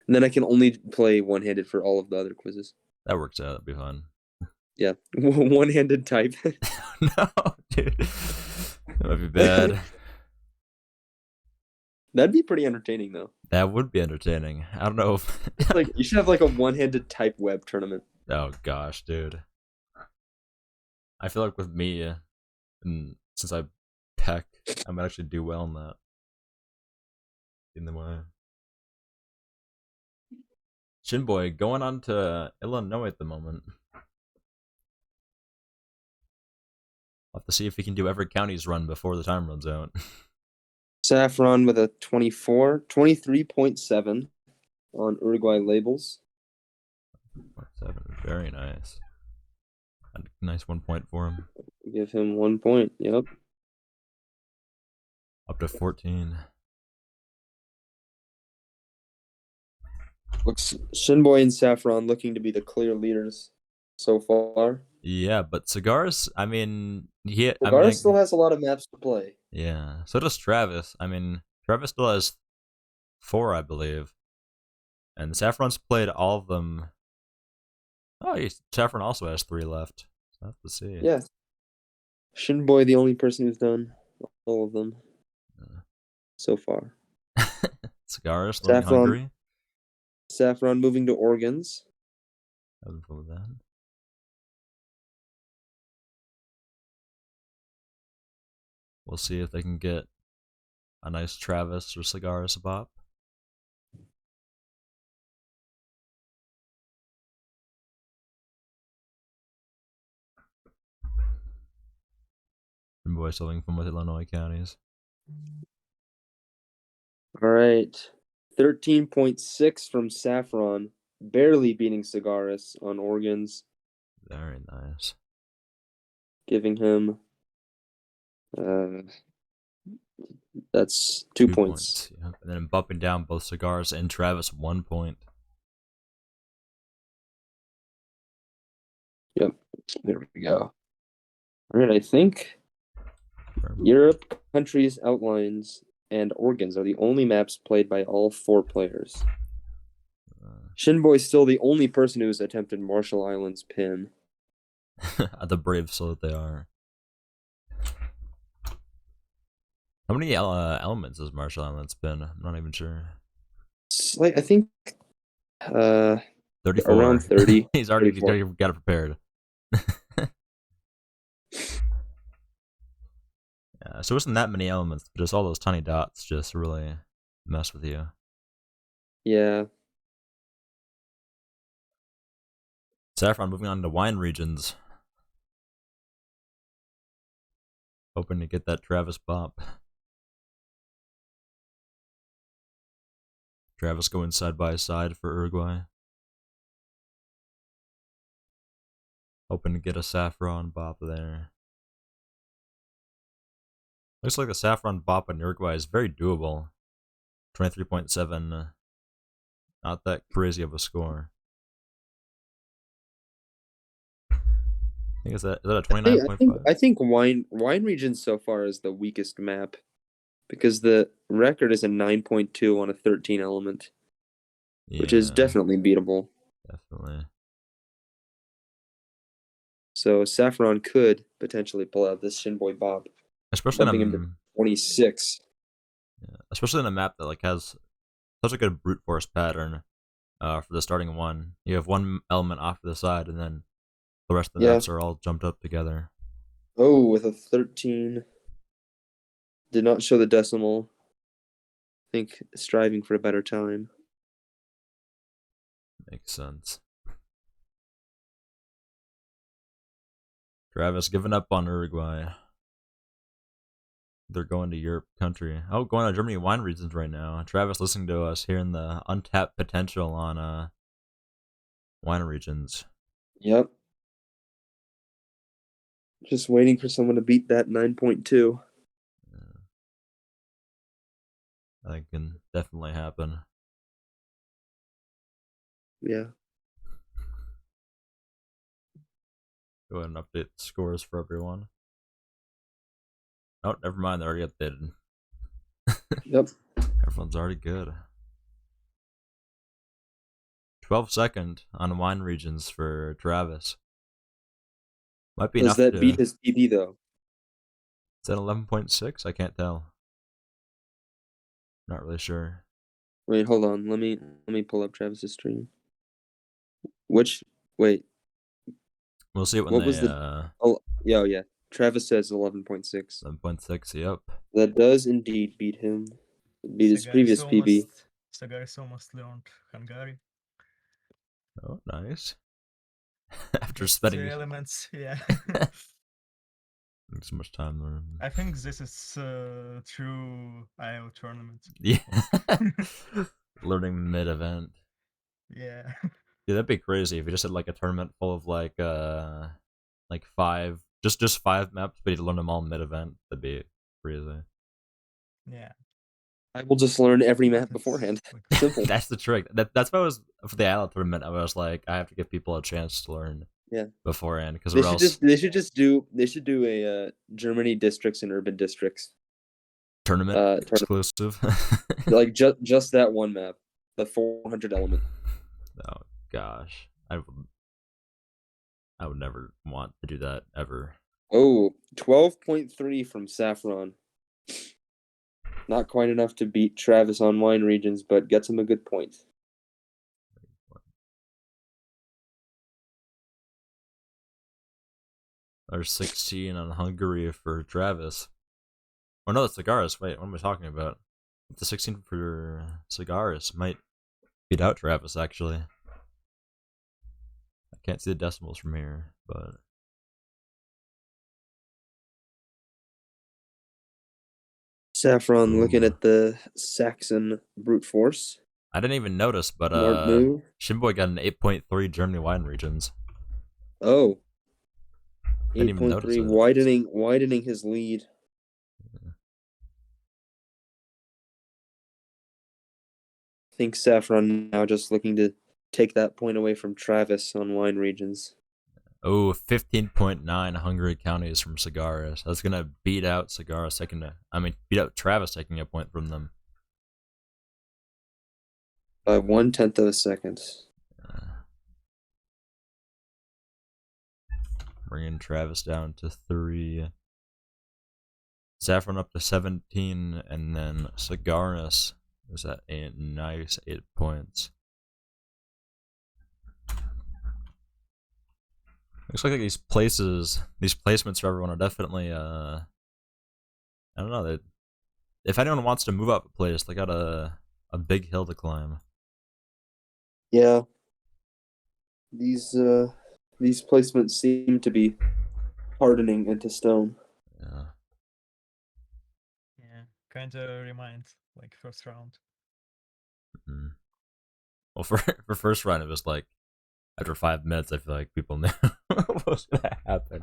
And then I can only play one-handed for all of the other quizzes. That works out. That'd be fun. Yeah. One-handed type. No, dude. That would be bad. That'd be pretty entertaining, though. That would be entertaining. I don't know if like you should have like a one-handed type web tournament. Oh gosh, dude. I feel like with me, and since I peck, I might actually do well in that. In the way. Shinboy going on to Illinois at the moment. I'll have to see if he can do every county's run before the time runs out. Saffron with a 23.7 on Uruguay labels. 7, very nice. A nice 1 point for him. Give him 1 point, yep. Up to 14. Looks Shinboy and Saffron looking to be the clear leaders so far. Yeah, but Cigars, I mean, Cigars still has a lot of maps to play. Yeah, so does Travis. I mean, Travis still has 4, I believe. And Saffron's played all of them. Oh, Saffron also has 3 left. So I have to see. Yeah. Shinboy, the only person who's done all of them so far. Cigaris going to Saffron. Hungary. Saffron moving to organs. I would go with that. We'll see if they can get a nice Travis or Cigaris a bop. And boy, something from with Illinois counties. All right. 13.6 from Saffron. Barely beating Cigaris on organs. Very nice. Giving him that's 2 points. Yep. And then bumping down both Cigaris and Travis 1 point. Yep. There we go. All right, I think Europe, countries, outlines, and organs are the only maps played by all 4 players. Shinboy's still the only person who's attempted Marshall Islands pin. The brave soul that they are. How many elements has Marshall Islands been? I'm not even sure. It's like, I think 34. around 30. He's already 34. got it prepared. Yeah, so it wasn't that many elements, but just all those tiny dots just really mess with you. Yeah. Saffron moving on to wine regions. Hoping to get that Travis bop. Travis going side by side for Uruguay. Hoping to get a Saffron bop there. Looks like the Saffron bop in Uruguay is very doable. 23.7. Not that crazy of a score. I think is that a 29.5? I think wine regions so far is the weakest map because the record is a 9.2 on a 13 element, which is definitely beatable. Definitely. So Saffron could potentially pull out this Shinboy bop, Especially bumping him to 26. Yeah, especially in a map that like has such a good brute force pattern for the starting one. You have one element off to the side, and then the rest of the maps are all jumped up together. Oh, with a 13. Did not show the decimal. I think striving for a better time. Makes sense. Travis giving up on Uruguay. They're going to Europe country. Oh, going to Germany wine regions right now. Travis listening to us, hearing the untapped potential on wine regions. Yep. Just waiting for someone to beat that 9.2. Yeah. I think can definitely happen. Yeah. Go ahead and update the scores for everyone. Oh, never mind. They're already updated. Yep. Everyone's already good. 12-second on wine regions for Travis. Might be Does enough that beat his PB though? Is that 11.6? I can't tell. Not really sure. Wait, hold on. Let me pull up Travis's stream. Wait. We'll see it when What they was the yeah. Travis says 11.6. 11.6, yep. That does indeed beat him. Beat his previous PB. Cigaris almost learned Hungary. Oh, nice. After Just spending 3 elements, yeah. so much time learning. I think this is true IL tournament. Yeah. Learning mid-event. Yeah. Yeah, that'd be crazy if you just had like a tournament full of like 5 just 5 maps, but you learn them all mid-event. That'd be crazy. Yeah. I will just learn every map beforehand. Simple. That's the trick. That's why I was for the IL tournament. I was like, I have to give people a chance to learn. Yeah. Beforehand, because they should do a Germany districts and urban districts tournament exclusive. Like just that one map, the 400 element. Oh gosh, I would never want to do that ever. Oh, 12.3 from Saffron. Not quite enough to beat Travis on wine regions, but gets him a good point. There's 16 on Hungary for Travis. Oh no, it's Cigaris. Wait, what am I talking about? The 16 for Cigaris might beat out Travis, actually. I can't see the decimals from here, but... Saffron looking Ooh. at the Saxon brute force. I didn't even notice, but Smart move. Shinboy got an 8.3 Germany wine regions. Oh. Didn't even notice 8.3, it. widening his lead. Yeah. I think Saffron now just looking to take that point away from Travis on wine regions. Oh, 15.9 Hungary counties from Cigaris. That's gonna beat out Cigaris beat out Travis taking a point from them. By 1/10 of a second. Bringing Travis down to 3. Saffron up to 17, and then Cigaris is at a nice 8 points. Looks like these placements for everyone are definitely, I don't know, if anyone wants to move up a place, they got a big hill to climb. Yeah. These placements seem to be hardening into stone. Yeah. Yeah, kind of reminds like first round. Mm-hmm. Well, for first round, it was like, after 5 minutes, I feel like people knew what was going to happen.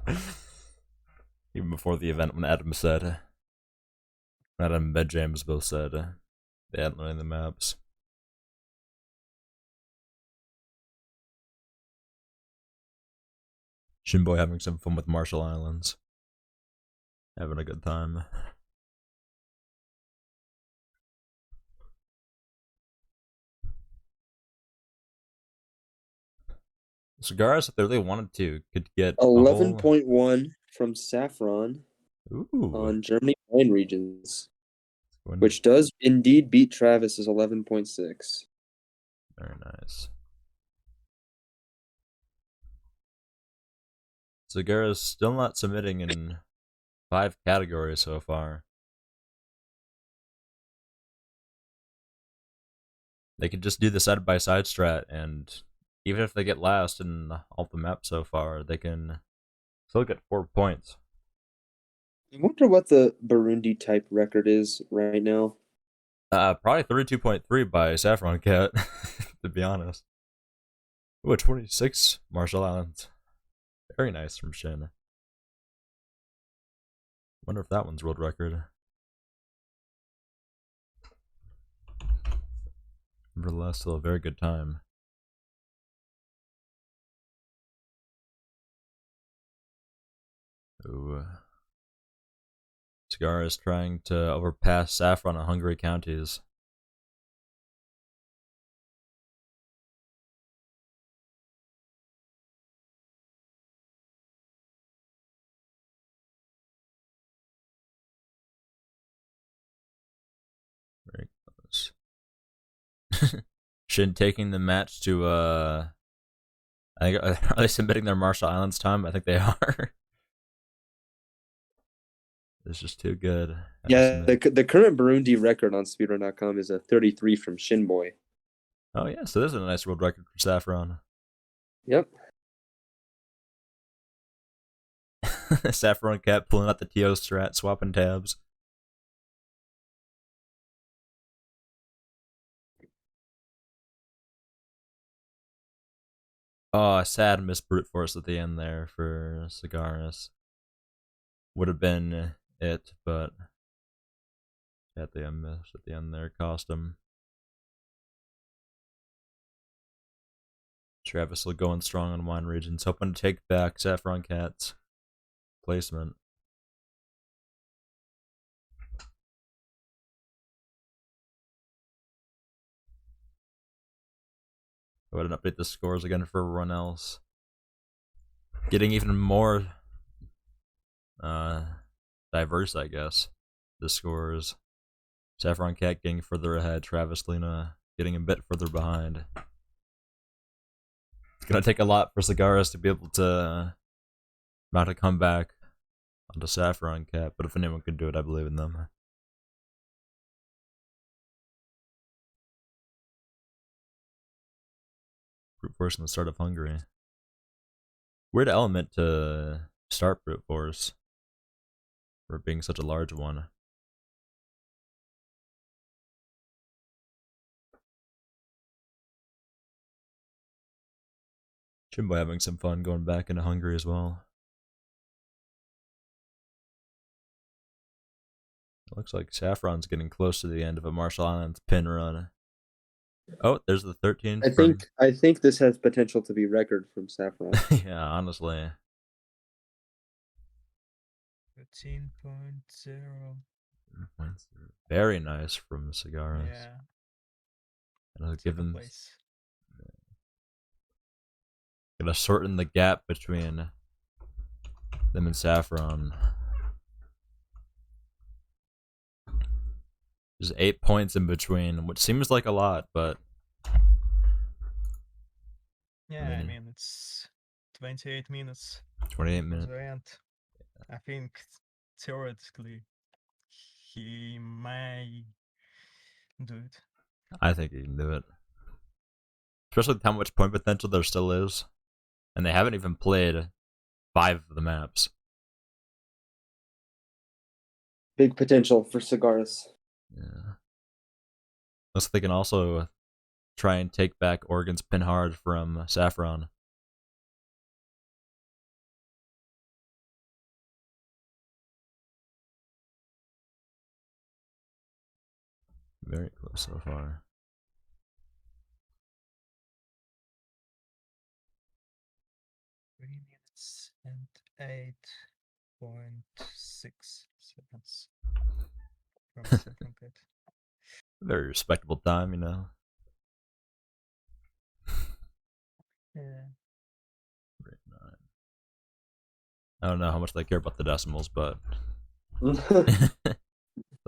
Even before the event, when Adam and James both said they hadn't learned the maps. Shinboy having some fun with Marshall Islands. Having a good time. Cigars, if they really wanted to, could get 11.1 from Saffron Ooh. on Germany wine regions, When... which does indeed beat Travis's 11.6. Very nice. Cigara's still not submitting in 5 categories so far. They could just do the side-by-side strat, and even if they get last in all the maps so far, they can still get 4 points. I wonder what the Burundi type record is right now. Probably 32.3 by Saffron Cat, to be honest. Ooh, 26 Marshall Islands. Very nice from Shin. Wonder if that one's world record. Nevertheless, still a very good time. Ooh. Cigar is trying to overpass Saffron in Hungary counties. Very close. Shin taking the match to I think, are they submitting their Marshall Islands time? I think they are. It's just too good. Yeah, the current Burundi record on speedrun.com is a 33 from Shinboy. Oh yeah, so this is a nice world record for Saffron. Yep. Saffron Cat pulling out the TO strat, swapping tabs. Oh, sad miss brute force at the end there for Cigaris. Would have been it, but at the end missed at the end there, cost him. Travis still going strong on wine regions, hoping to take back Saffron Cat's placement. Go ahead and update the scores again for everyone else. Getting even more diverse, I guess, the scores. Saffron Cat getting further ahead. Travis Lena getting a bit further behind. It's gonna take a lot for Cigaris to be able to mount a comeback onto Saffron Cat, but if anyone could do it, I believe in them. Brute Force in the start of Hungary. Weird element to start Brute Force for being such a large one. Jimbo having some fun going back into Hungary as well. It looks like Saffron's getting close to the end of a Marshall Islands pin run. Oh, there's the 13. I think this has potential to be record from Saffron. Yeah, honestly. 13.0. Very nice from Cigaris. Yeah. It'll give Second him. place. Gonna shorten the gap between them and Saffron. There's 8 points in between, which seems like a lot, but Yeah, I mean, it's 28 minutes. 28 to minutes. the end. I think theoretically he may do it. I think he can do it. Especially with how much point potential there still is. And they haven't even played 5 of the maps. Big potential for Cigaris. Yeah. Looks like they can also try and take back Oregon's pin hard from Saffron. Very close so far. .3 minutes and 8.6 seconds from the second pit. Very respectable time, you know. Yeah. I don't know how much they care about the decimals, but I'll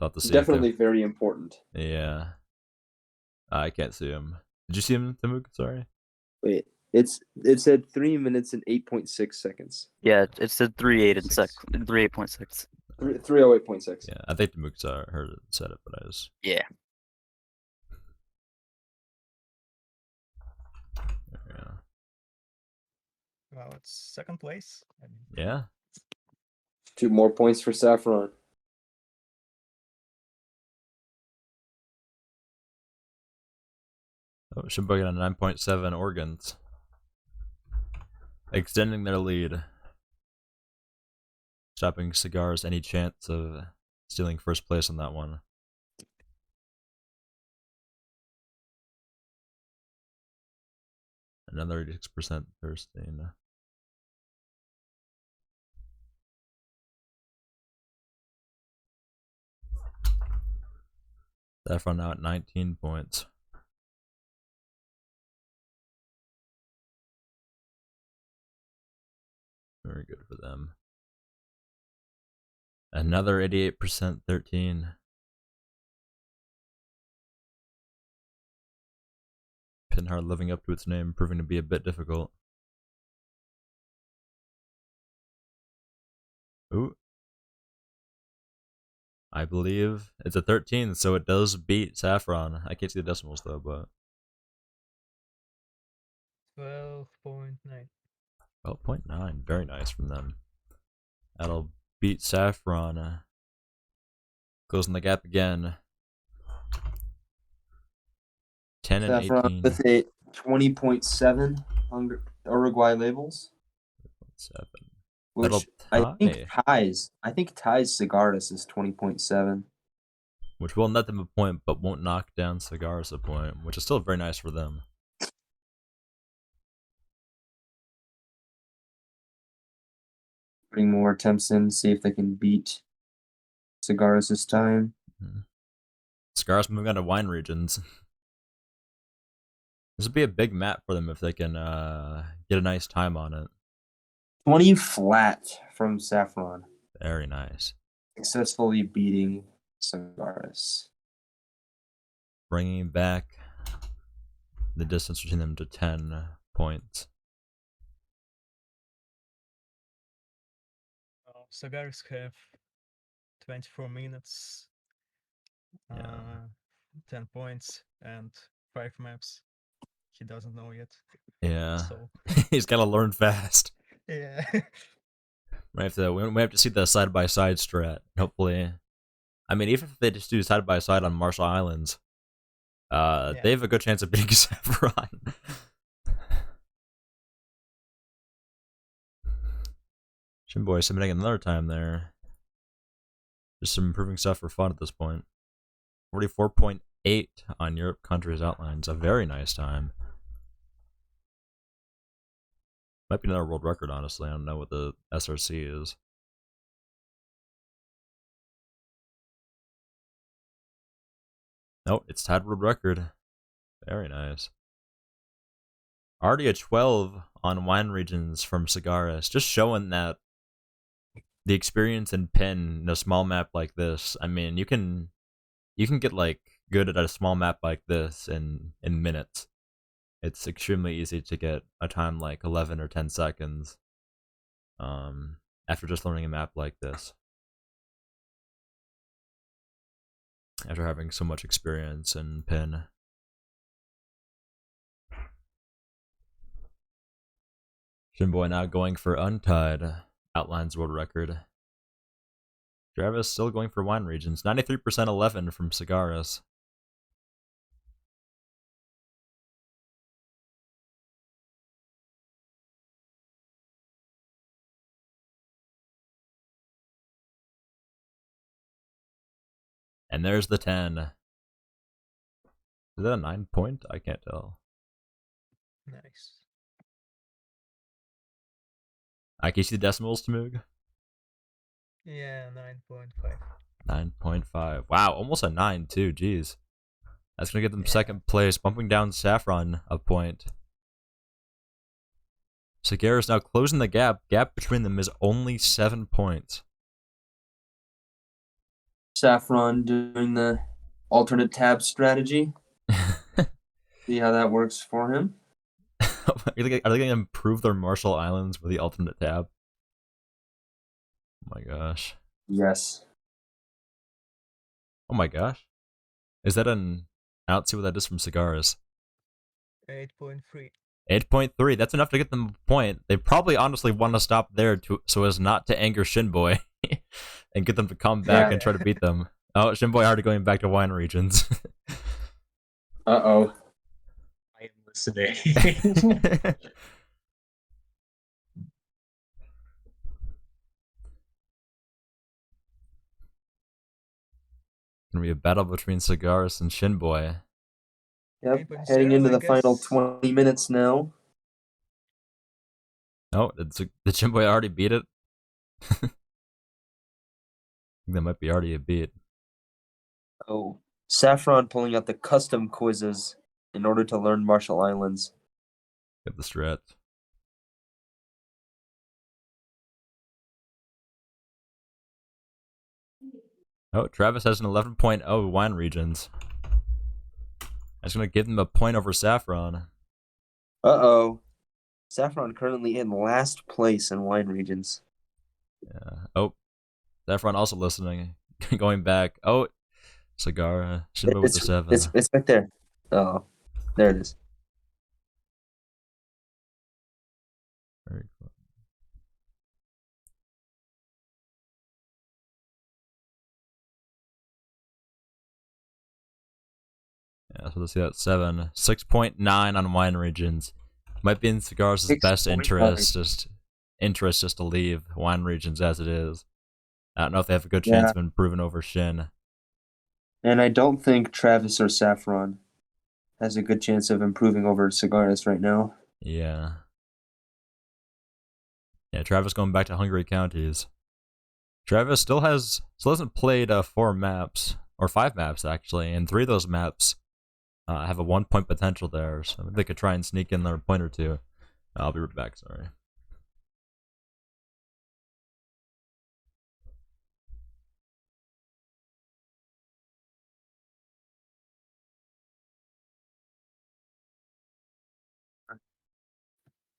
have to see. Definitely very important. Yeah. I can't see him. Did you see him, Tamuk? Sorry. Wait, it said 3 minutes and 8.6 seconds. Yeah, it said 3.8 and 3.8.6. 308.6. Yeah, I think Tamuk heard it, said it, but I was. Yeah. There we go. Well, it's second place. I mean, Yeah. 2 more points for Saffron. Oh, Shimbo on 9.7 Oregons. Extending their lead. Stopping Cigars any chance of stealing first place on that one. Another 86% Thurston. Saffron now at 19 points. Very good for them. Another 88% 13. Pinhard living up to its name, proving to be a bit difficult. Ooh. I believe it's a 13, so it does beat Saffron. I can't see the decimals though, but 12.9. 12.9. Very nice from them. That'll beat Saffron. Closing the gap again. 10 and Saffron 18. with a 20.7 Uruguay labels. 7. Which That'll I think ties Cigaris is 20.7. Which will net them a point, but won't knock down Cigaris a point, which is still very nice for them. Putting more attempts in, see if they can beat Cigaris this time. Mm-hmm. Cigaris moving on to wine regions. This would be a big map for them if they can get a nice time on it. 20 flat from Saffron. Very nice. Successfully beating Cigaris. bringing back the distance between them to 10 points. Sagaris have 24 minutes, Yeah. 10 points, and 5 maps. He doesn't know yet. Yeah. So He's got to learn fast. yeah. We have to see the side by side strat. Hopefully, I mean, even if they just do side by side on Marshall Islands, Yeah. they have a good chance of beating Saffron. Shinboy submitting another time there. Just some improving stuff for fun at this point. 44.8 on Europe countries outlines. A very nice time. Might be another world record, honestly. I don't know what the SRC is. Nope, it's tied world record. Very nice. Already a 12 on wine regions from Cigaris. Just showing that the experience in Pin in a small map like this. I mean, you can get like good at a small map like this in minutes. It's extremely easy to get a time like 11 or 10 seconds after just learning a map like this. After having so much experience in Pin. Shinboy now going for Untied. Outlines world record. Travis still going for wine regions. 93% 11 from Cigaris. And there's the 10. Is that a 9 point? I can't tell. Nice. I can you see the decimals, Tamug? Yeah, 9.5. 9.5. Wow, almost a 9 too. Jeez. That's gonna get them Yeah. second place, bumping down Saffron a point. Cigaris now closing the gap. Gap between them is only 7 points. Saffron doing the alternate tab strategy. See how that works for him. Are they going to improve their Marshall Islands with the alternate tab? Oh my gosh. Yes. Oh my gosh. Is that an... I don't see what that is from Cigaris. 8.3. 8.3. That's enough to get them a point. They probably honestly want to stop there so as not to anger Shinboy and get them to come back Yeah. and try to beat them. Oh, Shinboy already going back to wine regions. Uh-oh. I am listening. Gonna be a battle between Cigaris and Shinboy. Yep, 8.0, heading into I the final guess. 20 minutes now. Oh, did Shinboy already beat it? I think that might be already a beat. Oh, Saffron pulling out the custom quizzes in order to learn Marshall Islands. Get the strat. Oh, Travis has an 11.0 wine regions. That's gonna give him a point over Saffron. Uh-oh. Saffron currently in last place in wine regions. Yeah. Oh, Saffron also listening. Going back. Oh, Cigar. Shinboy with the 7. It's right there. Oh, there it is. Very cool. Yeah, so let's see that 7. 6.9 on wine regions. Might be in Cigar's best 6.5. interest just to leave wine regions as it is. I don't know if they have a good chance of improving over Shin. And I don't think Travis or Saffron has a good chance of improving over Cigaris right now. Yeah. Yeah, Travis going back to Hungary counties. Travis still hasn't played 4 maps, or 5 maps actually, and 3 of those maps have a 1-point potential there, so maybe they could try and sneak in their point or two. I'll be right back, sorry.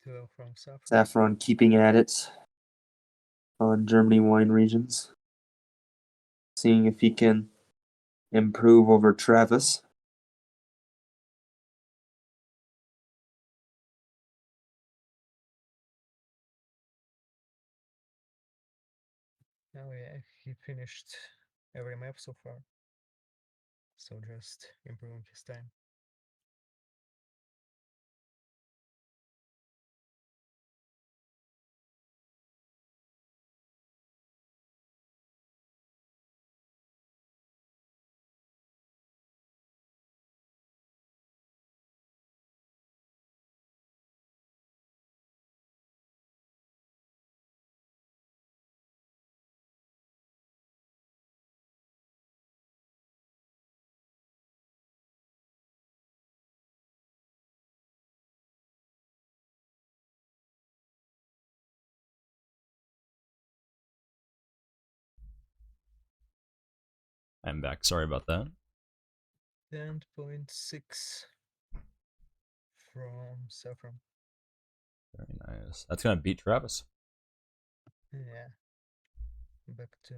2 from Saffron. Saffron keeping at it on Germany wine regions. Seeing if he can improve over Travis. Oh yeah, he finished every map so far. So just improving his time. I'm back. Sorry about that. 10.6 from Saffron. Very nice. That's gonna beat Travis. Yeah. Back to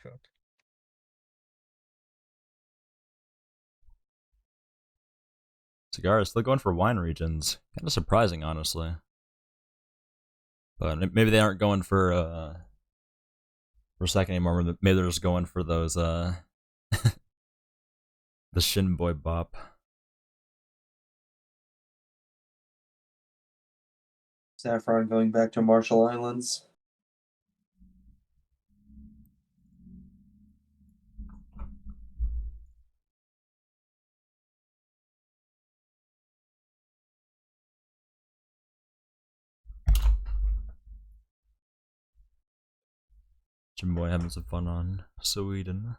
third. Cigar is still going for wine regions. Kind of surprising, honestly. But maybe they aren't going for second anymore. Maybe they're just going for those the Shin Boy Bop. Saffron going back to Marshall Islands. Shin Boy having some fun on Sweden.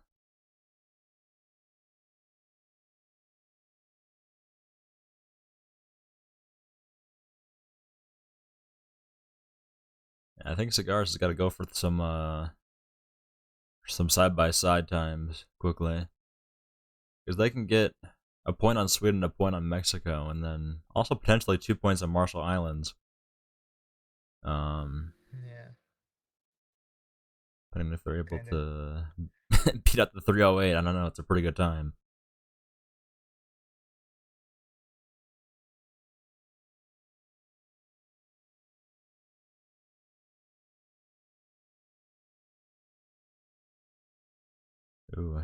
I think Cigars has got to go for some side-by-side times quickly, because they can get a point on Sweden, a point on Mexico, and then also potentially 2 points on Marshall Islands. Yeah. Depending if they're able Kinda. to beat out the 308, I don't know. It's a pretty good time. Ooh.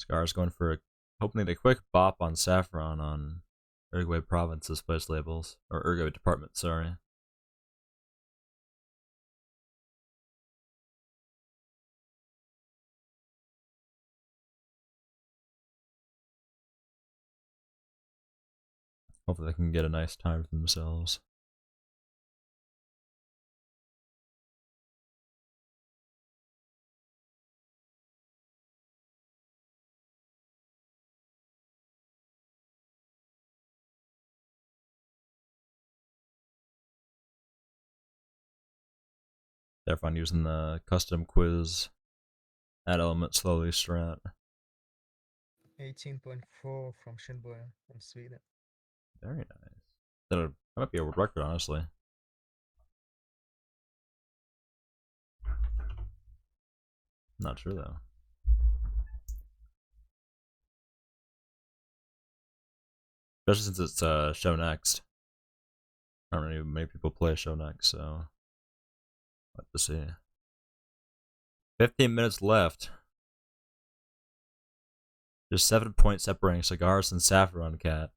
Scar's going for hoping a quick bop on Saffron on Uruguay Province's place labels. Or Uruguay Department, sorry. Hopefully they can get a nice time for themselves. Saffron using the custom quiz add element slowly strat. 18.4 from Shinboy in Sweden. Very nice. That might be a world record, honestly. Not sure though. Especially since it's show next. I don't really many people play show next, so let's see. 15 minutes left. Just 7 points separating Cigars and Saffron Cat.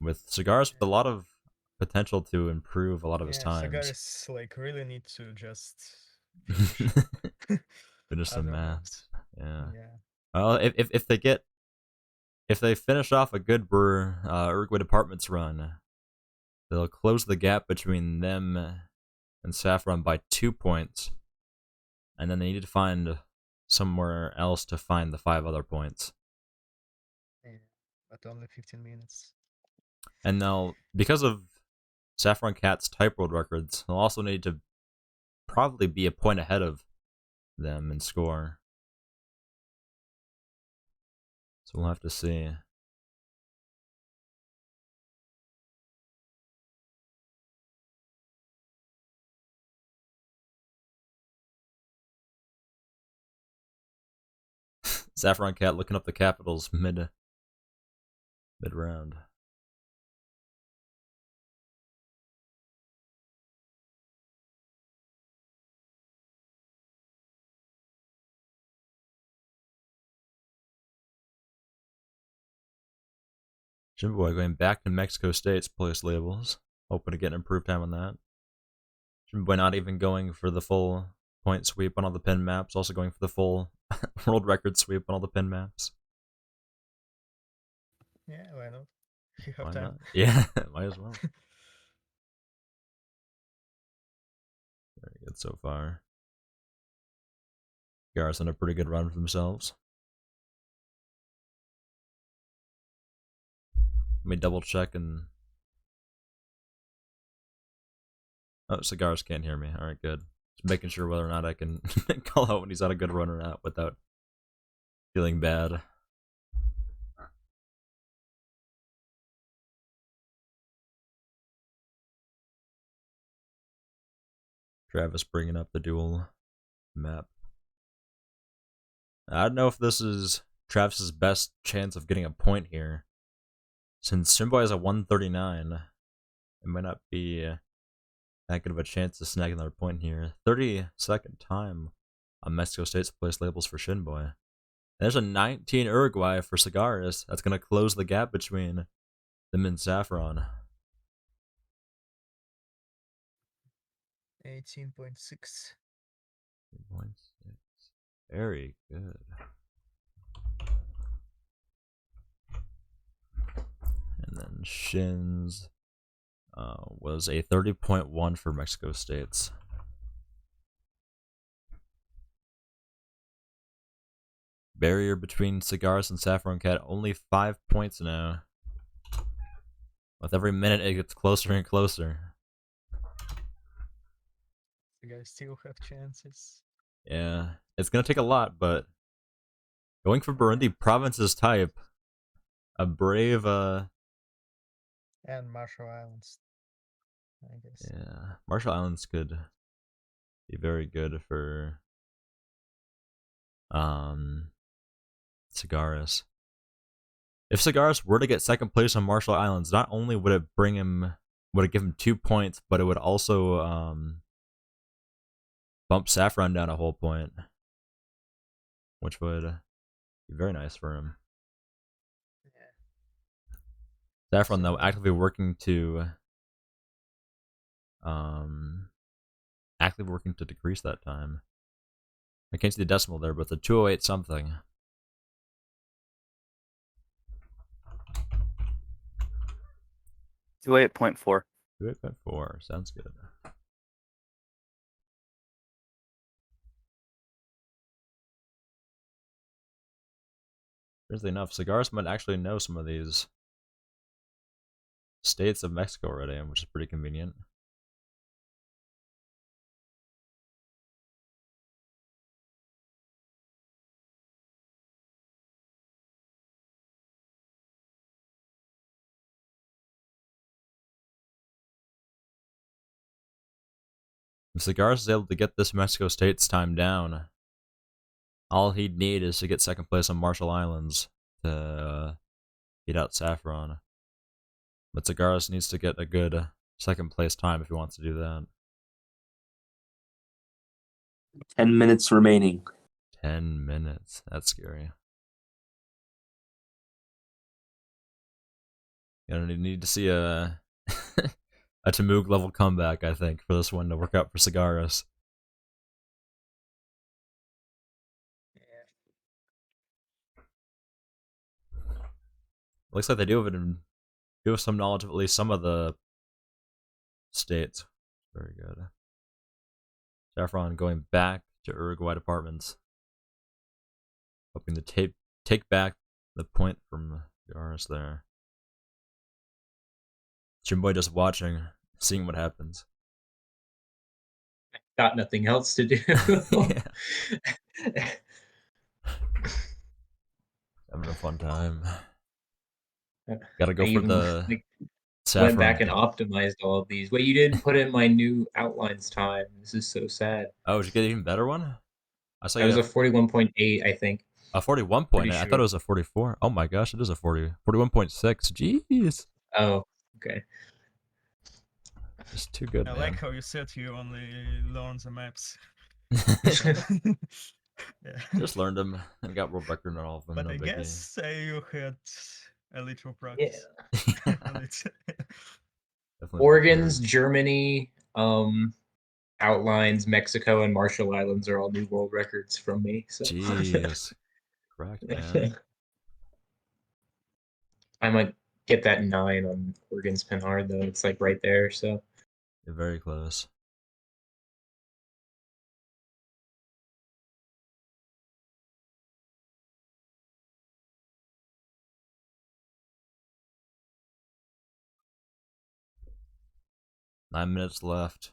With Cigars with a lot of potential to improve a lot of his times. Cigars like really need to just finish. Finish some other maths. Yeah. Yeah. Well, if they finish off a good Uruguay Departments run, they'll close the gap between them and Saffron by 2 points, and then they need to find somewhere else to find the 5 other points. Yeah. But only 15 minutes. And they'll, because of Saffron Cat's type world records, they'll also need to probably be a point ahead of them in score. So we'll have to see. Saffron Cat looking up the capitals mid round. Jimboy going back to Mexico State's place labels, hoping to get an improved time on that. Jimboy not even going for the full point sweep on all the pin maps, also going for the full world record sweep on all the pin maps. Yeah, why not? You have Why time. not? Yeah, might as well. Very good so far. Gar's on a pretty good run for themselves. Let me double check and... Oh, Cigars can't hear me. Alright, good. Just making sure whether or not I can call out when he's on a good run or not without feeling bad. Travis bringing up the dual map. I don't know if this is Travis's best chance of getting a point here. Since Simboy has a 139, it might not be that good of a chance to snag another point here. 32nd time on Mexico State's place labels for Shinboy. There's a 19 Uruguay for Cigars. That's going to close the gap between them and Saffron. 18.6. 18.6. Very good. And then Shin's was a 30.1 for Mexico State's. Barrier between Cigars and Saffron Cat, only 5 points now. With every minute it gets closer and closer. You guys still have chances. Yeah, it's gonna take a lot, but going for Burundi province's type, a brave And Marshall Islands, I guess. yeah, Marshall Islands could be very good for Cigaris. If Cigaris were to get second place on Marshall Islands, not only would it give him 2 points, but it would also bump Saffron down a whole point, which would be very nice for him. Yeah. Saffron, though, actively working to decrease that time. I can't see the decimal there, but the 208 something. Do 8.4. 208.4 sounds good. Strangely enough, Cigars might actually know some of these states of Mexico already, which is pretty convenient. If Cigars is able to get this Mexico State's time down, all he'd need is to get second place on Marshall Islands to beat out Saffron. But Cigars needs to get a good second place time if he wants to do that. 10 minutes remaining. 10 minutes. That's scary. You're gonna need to see a a Tamoog level comeback, I think, for this one to work out for Cigaris. Looks like they do have some knowledge of at least some of the states. Very good. Saffron going back to Uruguay departments, hoping to take back the point from Cigaris there. Jimboy just watching, seeing what happens. Got nothing else to do. Having a fun time. Gotta go I for even, the like, Saffron. went back and optimized all of these. Wait, you didn't put in my new outlines time. This is so sad. Oh, did you get an even better one? I saw I you was had a 41.8, I think. A 41 point. Pretty I thought sure. it was a 44. Oh my gosh, it is a 40. 41.6. Jeez. Oh, okay. Just too good, I man. like how you said you only learn the maps. Yeah. Just learned them and got world record on all of them. But No I biggie. guess you had a little Yeah. practice. on it. Definitely Oregon's, prepared. Germany, Outlines, Mexico, and Marshall Islands are all new world records from me. So. Jeez. Correct, man. I might get that 9 on Oregon's pin hard though. It's like right there. So You're very close. Nine minutes left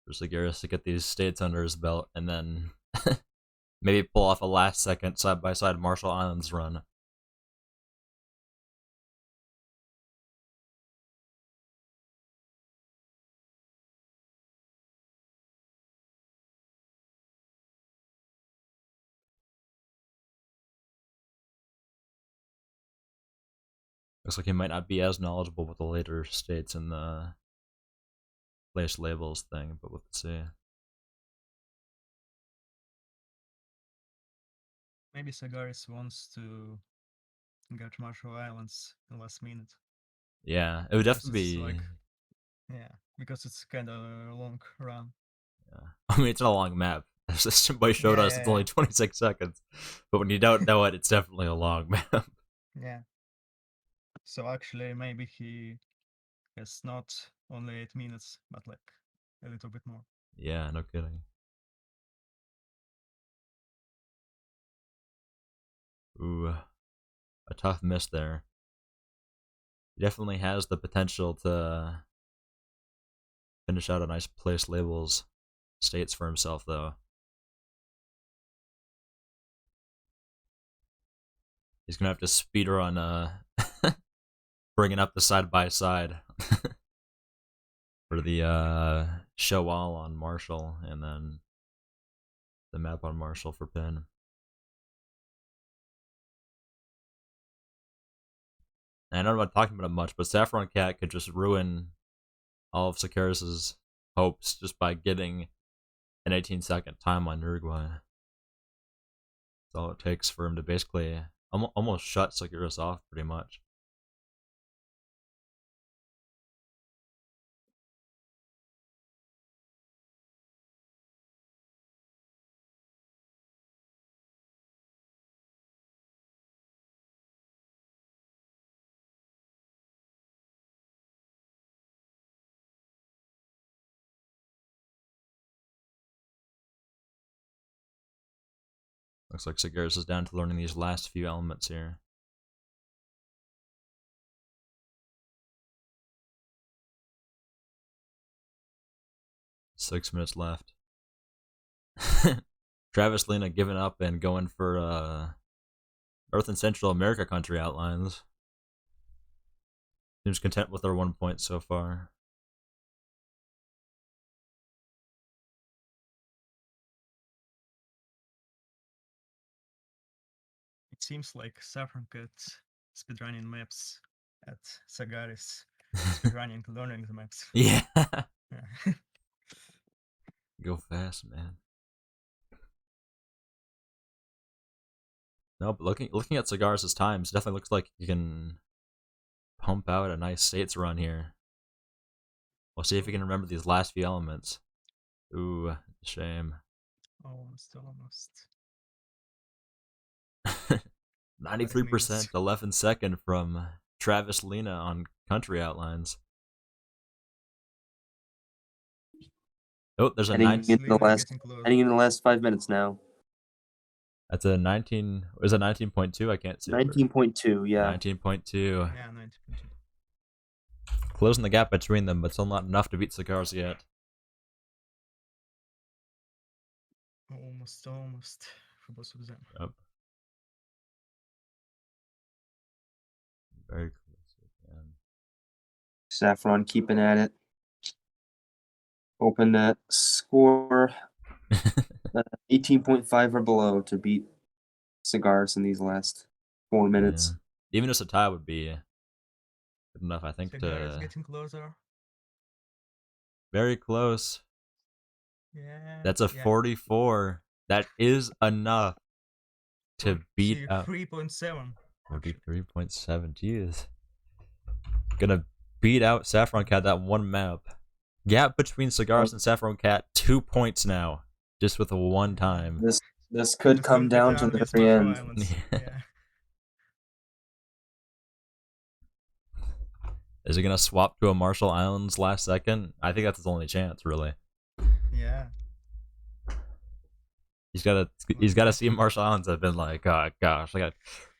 for Seguris to get these states under his belt and then maybe pull off a last second side by side Marshall Islands run. Looks like he might not be as knowledgeable with the later states in the place labels thing, but we'll see. Maybe Sagaris wants to get Marshall Islands in last minute. Yeah, it would Because definitely it's be. like- Yeah, because it's kind of a long run. Yeah. I mean, it's not a long map. As somebody showed us, it's Yeah. only 26 seconds. But when you don't know it, it's definitely a long map. Yeah. So actually, maybe he has not only 8 minutes, but like a little bit more. Yeah, no kidding. Ooh, a tough miss there. He definitely has the potential to finish out a nice place labels states for himself, though. He's gonna have to speedrun bringing up the side by side for the show all on Marshall and then the map on Marshall for Pin. And I don't know about talking about it much, but Saffron Cat could just ruin all of Sakaris's hopes just by getting an 18-second time on Uruguay. That's all it takes for him to basically almost shut Sakaris off pretty much. Looks like Sagaris is down to learning these last few elements here. Six minutes left. Travis Lena giving up and going for North and Central America country outlines. Seems content with their 1 point so far. It seems like Saffron Cat speedrunning maps at Sagaris. Speedrunning, learning the maps. Yeah. Yeah. Go fast, man. No, but looking at Sagaris' times, definitely looks like he can pump out a nice states run here. We'll see if he can remember these last few elements. Ooh, shame. Almost. 93%, 11 second from Travis Lena on country outlines. Oh, there's a Heading 9. into the last 5 minutes now. That's a 19. Is it 19.2? I can't see. 19.2, yeah. 19.2. Yeah, 19.2. Closing the gap between them, but still not enough to beat Sagaris yet. Almost for both of them. Yep. Very close again. Saffron keeping at it. Hoping to score 18.5 or below to beat Cigars in these last 4 minutes. Yeah. Even just a tie would be good enough, I think, Cigar is to getting closer. very close. Yeah. That's a 44. That is enough to beat out 3.7. 43.7. Jeez. Gonna beat out Saffron Cat that one map. Gap between Cigars and Saffron Cat 2 points now, just with a one time. This could come down to the very end. Yeah. Is he gonna swap to a Marshall Islands last second? I think that's his only chance, really. Yeah. He's gotta see Marshall Islands have been like, oh gosh, we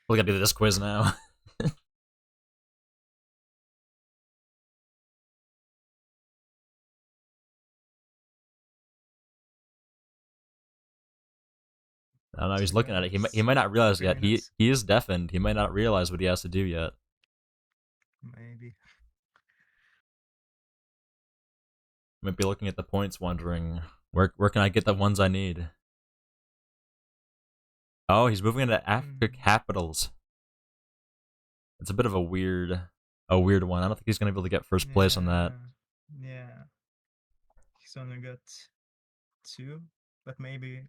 gotta do this quiz now. I don't know. He's looking at it. He might not realize yet. He is deafened. He might not realize what he has to do yet. Maybe. Might be looking at the points, wondering where can I get the ones I need. Oh, he's moving into Africa capitals. It's a bit of a weird one. I don't think he's gonna be able to get first place on that. Yeah. He's only got 2, but maybe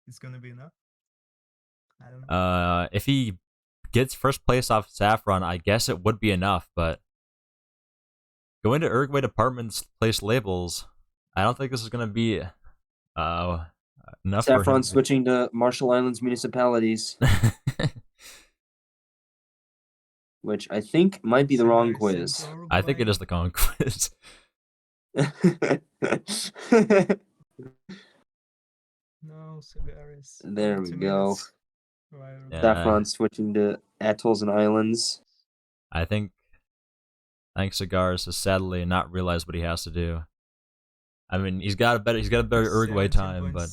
it's gonna be enough. I don't know. If he gets first place off Saffron, I guess it would be enough, but going to Uruguay Department's place labels, I don't think this is gonna be enough Saffron for him. switching to Marshall Islands municipalities, which I think might be the wrong quiz. I think it is the wrong quiz. No, Cigaris. There we go. Yeah. Saffron switching to atolls and islands. I think Cigars has sadly not realized what he has to do. I mean, he's got a better Uruguay time, but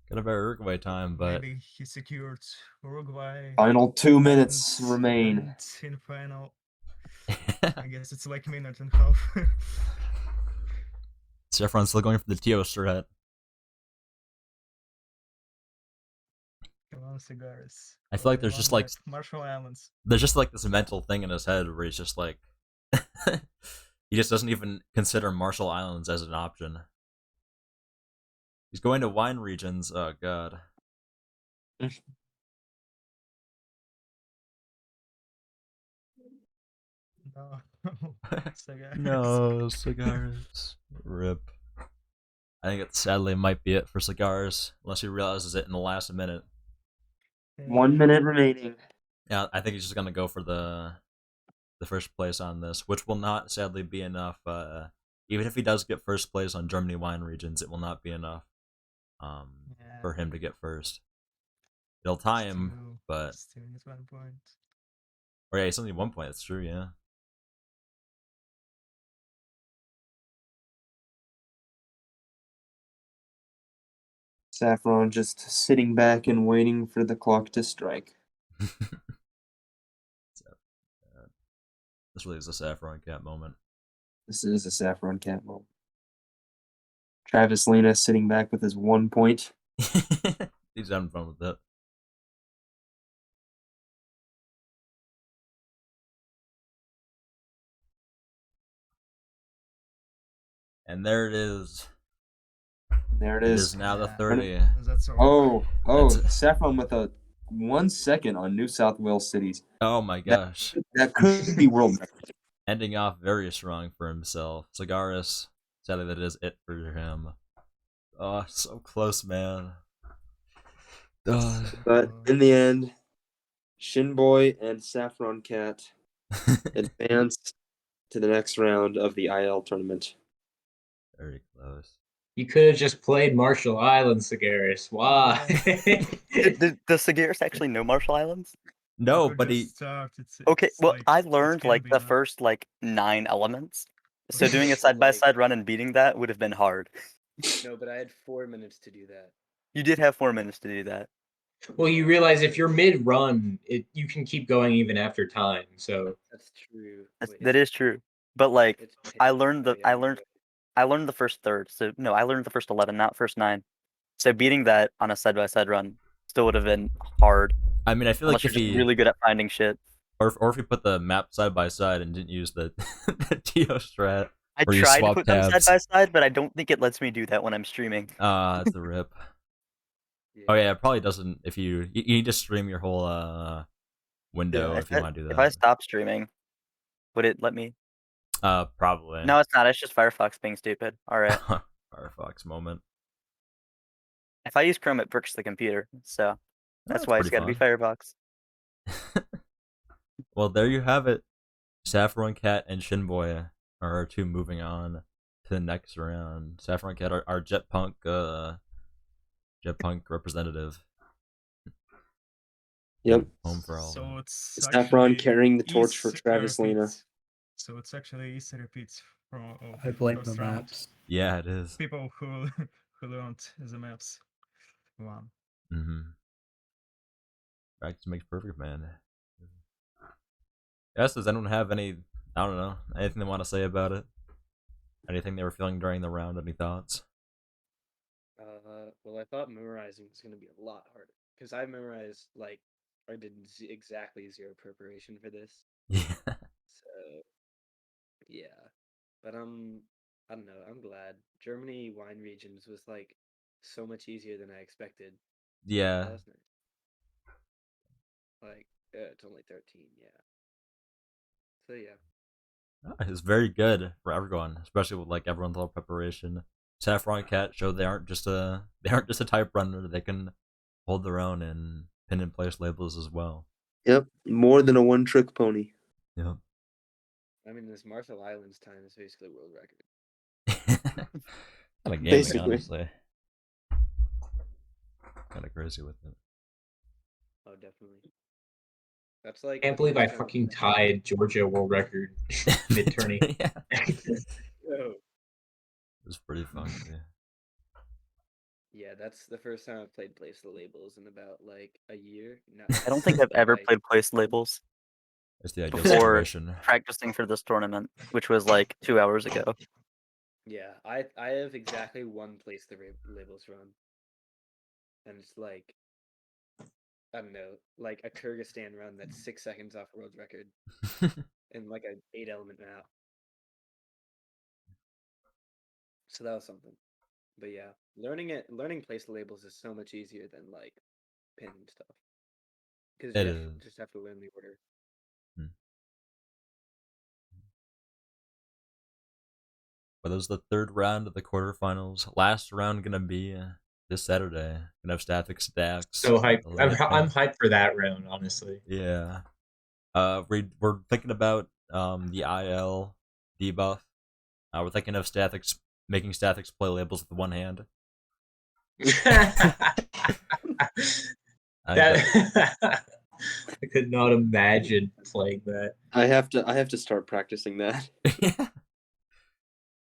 got a better Uruguay time, but maybe he secured Uruguay. Final 2 minutes remain. In final, I guess it's like a minute and a half. Saffron's still going for the TO strat. Come on, Cigaris. I feel like there's just like Marshall Islands. There's just like this mental thing in his head where he's just like he just doesn't even consider Marshall Islands as an option. He's going to wine regions. Oh god. No. Cigaris. No, Cigars. Rip. I think it sadly might be it for Cigars, unless he realizes it in the last minute. 1 minute remaining. Yeah, I think he's just gonna go for the first place on this, which will not sadly be enough. Even if he does get first place on Germany wine regions, it will not be enough for him to get first. It'll tie him, but still needs 1 point. Oh yeah, he's only 1 point. That's true. Yeah. Saffron just sitting back and waiting for the clock to strike. This really is a Saffron Cat moment. This is a Saffron Cat moment. Travis Lena sitting back with his 1 point. He's having fun with that. And there it is. There it It is. is now the 30. That's Saffron with a 1 second on New South Wales cities. Oh my gosh. That could be world record. Ending off very strong for himself. Cigaris, sadly that is it for him. Oh, so close, man. But in the end, Shinboy and Saffron Cat advanced to the next round of the IL tournament. Very close. You could have just played Marshall Islands, Cigaris. Why? Does Cigaris actually know Marshall Islands? No, but he. Okay, well, I learned like the first like 9 elements. So doing a side-by-side run and beating that would have been hard. No, but I had 4 minutes to do that. You did have 4 minutes to do that. Well, you realize if you're mid-run, you can keep going even after time. So that's true. That is true. But like, I learned the first third. So no, I learned the first 11, not first 9. So beating that on a side-by-side run still would have been hard. I mean, I feel Unless like if you're just he really good at finding shit. or if we put the map side by side and didn't use the the TO strat, I where you tried to swap put them side tabs. by side, but I don't think it lets me do that when I'm streaming. That's the rip. Oh yeah, it probably doesn't. If you need to stream your whole window if you want to do that. If I stop streaming, would it let me? Probably. No, it's not. It's just Firefox being stupid. All right. Firefox moment. If I use Chrome, it bricks the computer, so that's why it's got to be Firefox. Well, there you have it. Saffron Cat and Shinboy are our two moving on to the next round. Saffron Cat, our Jet Punk representative. Yep. Home for all. So it's Saffron carrying the torch for East Travis Lena. repeats. So it's actually easy repeats from I blame the first round. maps. Yeah, it is. People who learned the maps. One. Practice makes perfect, man. Yes, does anyone have any, I don't know, anything they want to say about it? Anything they were feeling during the round? Any thoughts? Well, I thought memorizing was going to be a lot harder. Because I memorized, like, I did exactly 0 preparation for this. Yeah. So, yeah. But, I don't know, I'm glad. Germany wine regions was, like, so much easier than I expected. Yeah. That was nice. Like, it's only 13, yeah. So, yeah. It's very good for everyone, especially with like everyone's little preparation. Saffron Cat showed they aren't just a type runner. They can hold their own and pin and place labels as well. Yep, more than a one-trick pony. Yep. I mean, this Marshall Islands time is basically world record. Kind of gaming, Basically. honestly. Kind of crazy with it. Oh, definitely. That's like. I can't believe I fucking tied Georgia world record mid-tourney. Yeah. Oh. It was pretty fun. Yeah. Yeah, that's the first time I've played Place the Labels in about like a year. I don't think I've ever played Place Labels It's the ideal before situation. practicing for this tournament, which was like 2 hours ago. Yeah, I have exactly one Place the Labels run, and it's like, I don't know, like a Kyrgyzstan run that's 6 seconds off world record, in like an 8-element map. So that was something. But yeah, learning Place the Labels is so much easier than like pinning stuff. Because you just have to learn the order. But it was the third round of the quarterfinals. Last round gonna be this Saturday. Gonna have static stacks. So hyped. I'm hyped for that round, honestly. Yeah. We're thinking about the IL debuff. We're thinking of making statics play labels with one hand. I could not imagine playing that. I have to start practicing that.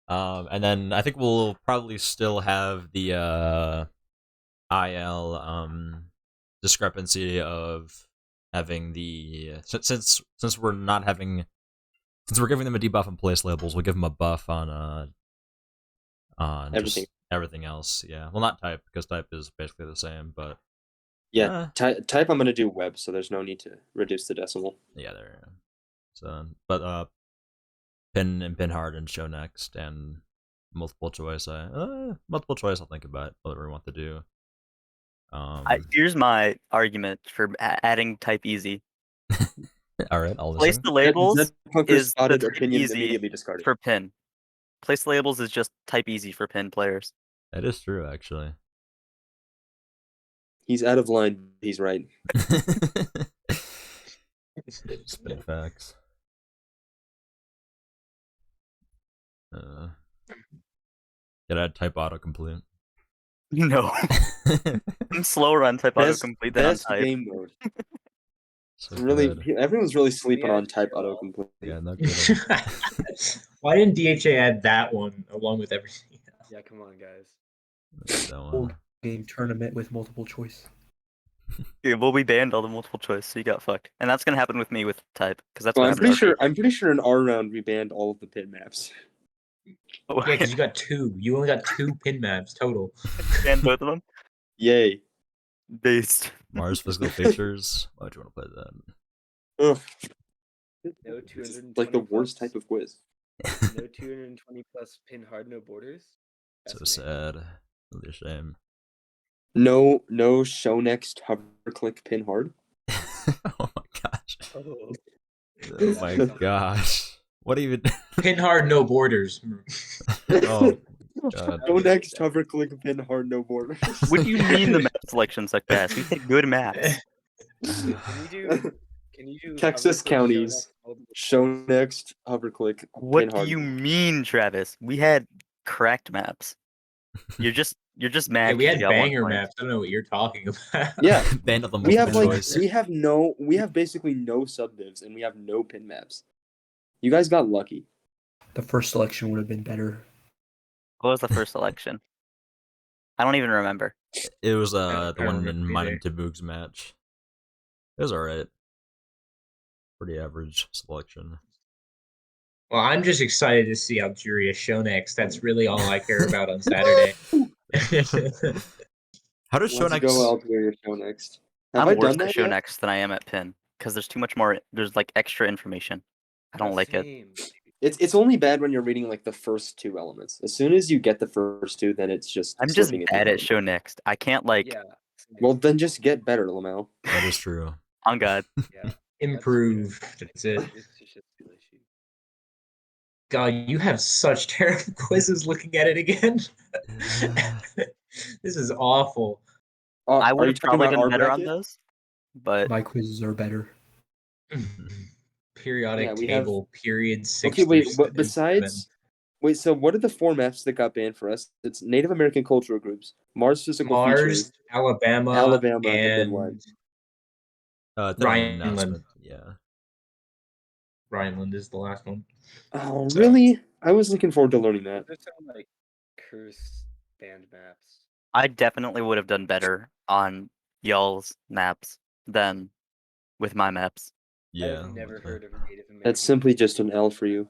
And then I think we'll probably still have the IL discrepancy of having the since we're not having since we're giving them a debuff on place labels, we'll give them a buff on everything. Everything else. Yeah, well, not type because type is basically the same, but yeah, type I'm gonna do web, so there's no need to reduce the decimal. Yeah, there. So, but pin and pin hard and show next and multiple choice. Multiple choice. I'll think about whatever we want to do. Here's my argument for adding type easy. All right, I'll Place listen. the labels is spotted the opinion easy immediately discarded. for pin. Place the labels is just type easy for pin players. That is true, actually. He's out of line. He's right. Spin facts. Did I type autocomplete? No. I'm slower on type autocomplete than on type. Game mode. So really, good. everyone's really sleeping on type autocomplete. Yeah, no good. Why didn't DHA add that one along with everything else? Yeah, come on, guys. That one. Full game tournament with multiple choice. Yeah, well, we banned all the multiple choice, so you got fucked. And that's gonna happen with me with type, because that's Well, what happened. I'm pretty sure in our round we banned all of the pin maps. Yeah, because you got 2. You only got 2 pin maps total. Banned both of them. Yay. Based. Mars physical features. Why do you want to play that? Ugh. No 220 Like the worst plus, type of quiz. No 220 plus pin hard, no borders. So That's amazing. sad. Really a shame. No show next hover click pin hard. Oh my gosh. Oh, Oh my gosh. What even? Pin hard, no borders. Oh god. Show next hover click pin hard no borders. What do you mean the map selection's like that? We had good maps. Wait, can you do Texas hover click, show counties. next, multiple Show choice? next hover click pin What do hard. you mean, Travis? We had cracked maps. You're just mad. Yeah, we 'cause had you got 1 banger point. maps. I don't know what you're talking about. Yeah. Banned of the We have multiple like choice. we have basically no subdivs and we have no pin maps. You guys got lucky. The first selection would have been better. What was the first selection? I don't even remember. It was I the don't one in remember mine either. and Tabug's match. It was alright. Pretty average selection. Well, I'm just excited to see Algeria show next. That's really all I care about on Saturday. How does Let's Shonex? go Algeria show next. Have I'm I worse done at that show yet? next than I am at pin because there's too much more. There's like extra information. I don't like it. Same. It's only bad when you're reading like the first two elements. As soon as you get the first two, then it's just I'm just slipping into bad the at show next. I can't like. Yeah. Well, then just get better, Lamel. That is true. On God. Yeah. Improve. That's it. It's just an issue. God, you have such terrible quizzes looking at it again. This is awful. I Are would you have talking probably about done our better on bracket? those, but My quizzes are better. Periodic Yeah, we have- table, period 6. Okay, wait. through But 7. besides, wait. So what are the four maps that got banned for us? It's Native American cultural groups, Mars physical Mars, features, Alabama, Alabama, and then what? and It's an Rhineland. announcement. Yeah. Rhineland is the last one. Oh, So- really? I was looking forward to learning that. There's some like curse band maps. I definitely would have done better on y'all's maps than with my maps. Yeah. I've never okay. heard of Native American. That's simply just an L for you.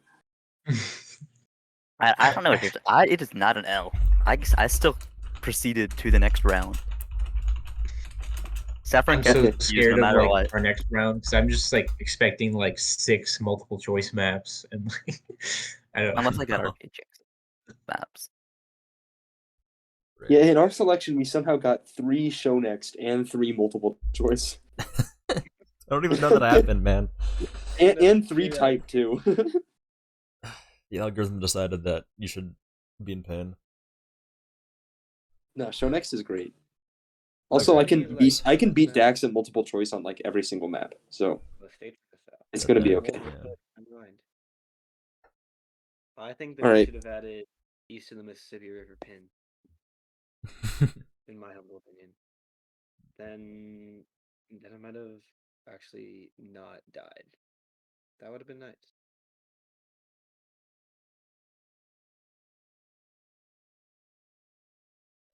I don't know. It is not an L. I still proceeded to the next round. Saffron I'm kept so confused scared no of matter like what. our next round because I'm just like expecting like 6 multiple choice maps and like I don't. Unless I got No. arcade checks maps. Yeah, in our selection, we somehow got 3 show next and 3 multiple choice, I don't even know that happened, man. and 3 type too. The algorithm decided that you should be in pain. No, show next is great. Also, Okay. I can beat Dax at multiple choice on like every single map, so The state for this out. it's gonna be Okay. okay. Yeah. I think that All we right. should have added east of the Mississippi River pin, in my humble opinion. Then I might have actually not died. That would have been nice.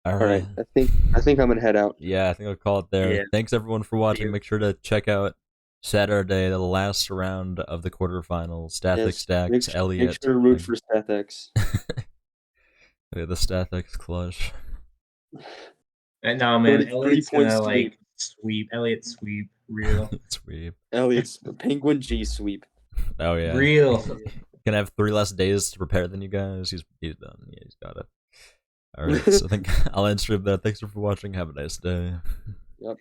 All All right. right, I think I'm gonna head out. Yeah, I think I'll call it there. Yeah. Thanks everyone for watching. you. Make sure to check out Saturday, the last round of the quarterfinals. Stathix Yes, Stacks, make Elliot. sure to root for Stathx. Yeah, the Stathix clutch. And no man, 30 Elliot's 30 point gonna sweep. like sweep. Elliot sweep real, Sweep. Elliot's Penguin G sweep. Oh yeah. real. Gonna have 3 less days to prepare than you guys. He's done. Yeah, he's got it. All right. So I think I'll end stream there. Thanks for watching. Have a nice day. Yep.